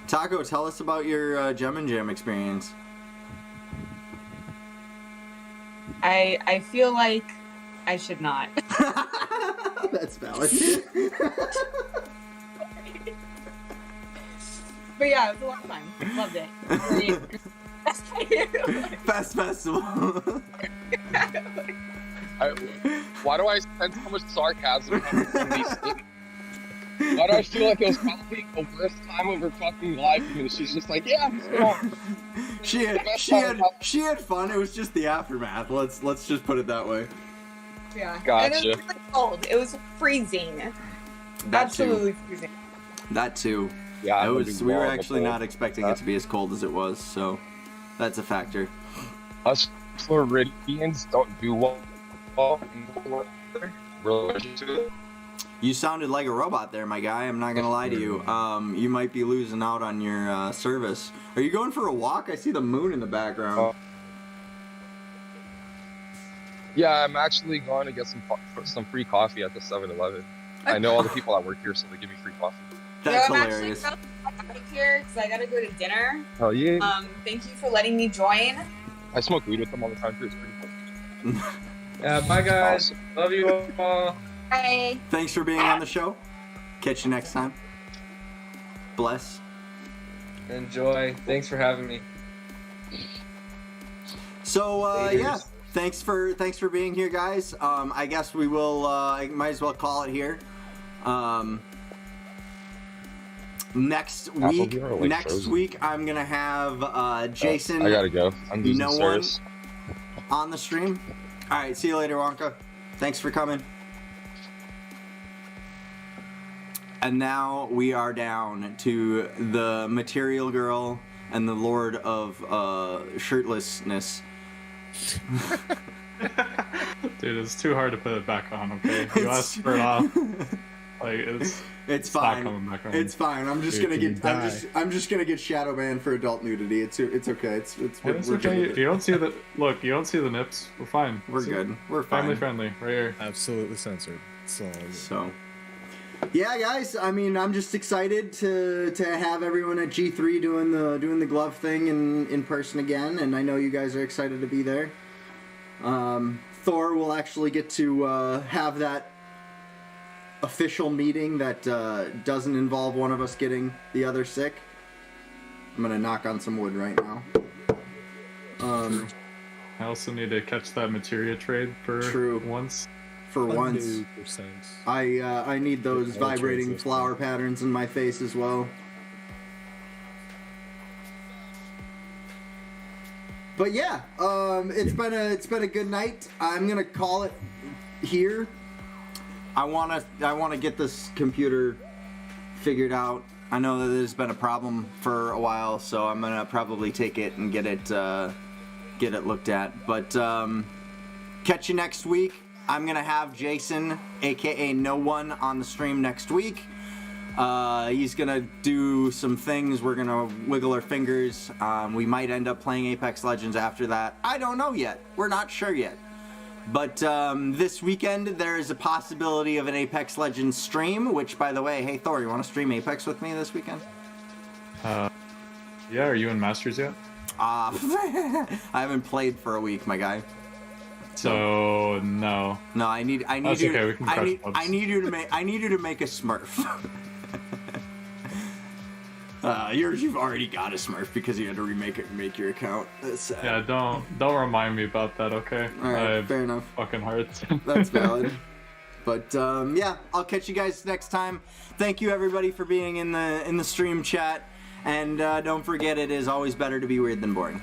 Taco, tell us about your Gem and Jam experience. I feel like I should not. That's valid. But yeah, it was a lot of fun. Loved it. Best festival. why do I sense so much sarcasm coming from these things? Why do I feel like it was probably the worst time of her fucking life? And she's just like, yeah, I'm strong. she had fun. It was just the aftermath. Let's just put it that way. Yeah. Gotcha. And it was really cold. It was freezing. That Absolutely freezing. That too. Yeah, We were actually not expecting it to be as cold as it was, so that's a factor. Us Floridians don't do well in weather. We're allergic to it. You sounded like a robot there, my guy. I'm not gonna lie to you. You might be losing out on your service. Are you going for a walk? I see the moon in the background. Yeah, I'm actually going to get some free coffee at the 7-Eleven. I know all the people that work here, so they give me free coffee. That's I'm hilarious. actually out of here because I gotta go to dinner. Oh yeah. Thank you for letting me join. I smoke weed with them all the time too. It's pretty fun. Yeah, bye guys. Awesome. Love you all. Bye. Thanks for being on the show. Catch you next time. Bless. Enjoy. Thanks for having me. So yeah, thanks for being here, guys. I guess we will. I might as well call it here. Next week, I'm gonna have Jason. I gotta go. I'm losing no service. one on the stream. All right, see you later, Wonka. Thanks for coming. And now we are down to the Material Girl and the Lord of Shirtlessness. Dude, it's too hard to put it back on, okay? You asked for it off. Like it's It's not fine. coming back on. It's fine. I'm just Dude, gonna can get. you I'm just gonna get shadow banned for adult nudity. It's okay. It's Well, it's we're okay. good with You it. don't see the look. You don't see the nips. We're fine. We're See? good. We're fine. Family friendly, right here. Absolutely censored. So So, yeah, guys. I mean, I'm just excited to have everyone at G3 doing the glove thing in person again, and I know you guys are excited to be there. Thor will actually get to have that official meeting that doesn't involve one of us getting the other sick. I'm gonna knock on some wood right now. I also need to catch that materia trade for True. once. For once, 100%. I need those All vibrating trades, flower patterns in my face as well. But yeah, it's been a good night. I'm gonna call it here. I wanna get this computer figured out. I know that there's been a problem for a while, so I'm gonna probably take it and get it looked at. But catch you next week. I'm gonna have Jason, aka No One, on the stream next week. He's gonna do some things. We're gonna wiggle our fingers. We might end up playing Apex Legends after that. I don't know yet. We're not sure yet. But this weekend there is a possibility of an Apex Legends stream. Which, by the way, hey Thor, you want to stream Apex with me this weekend? Yeah, are you in Masters yet? I haven't played for a week, my guy. So no. No, I need That's you. okay, we can crush pubs. I need you to make a Smurf. You've already got a Smurf because you had to make your account. That's sad. Yeah, don't remind me about that, okay? All right, I have fair enough. Fucking hearts. That's valid. But yeah, I'll catch you guys next time. Thank you everybody for being in the stream chat, and don't forget, it is always better to be weird than boring.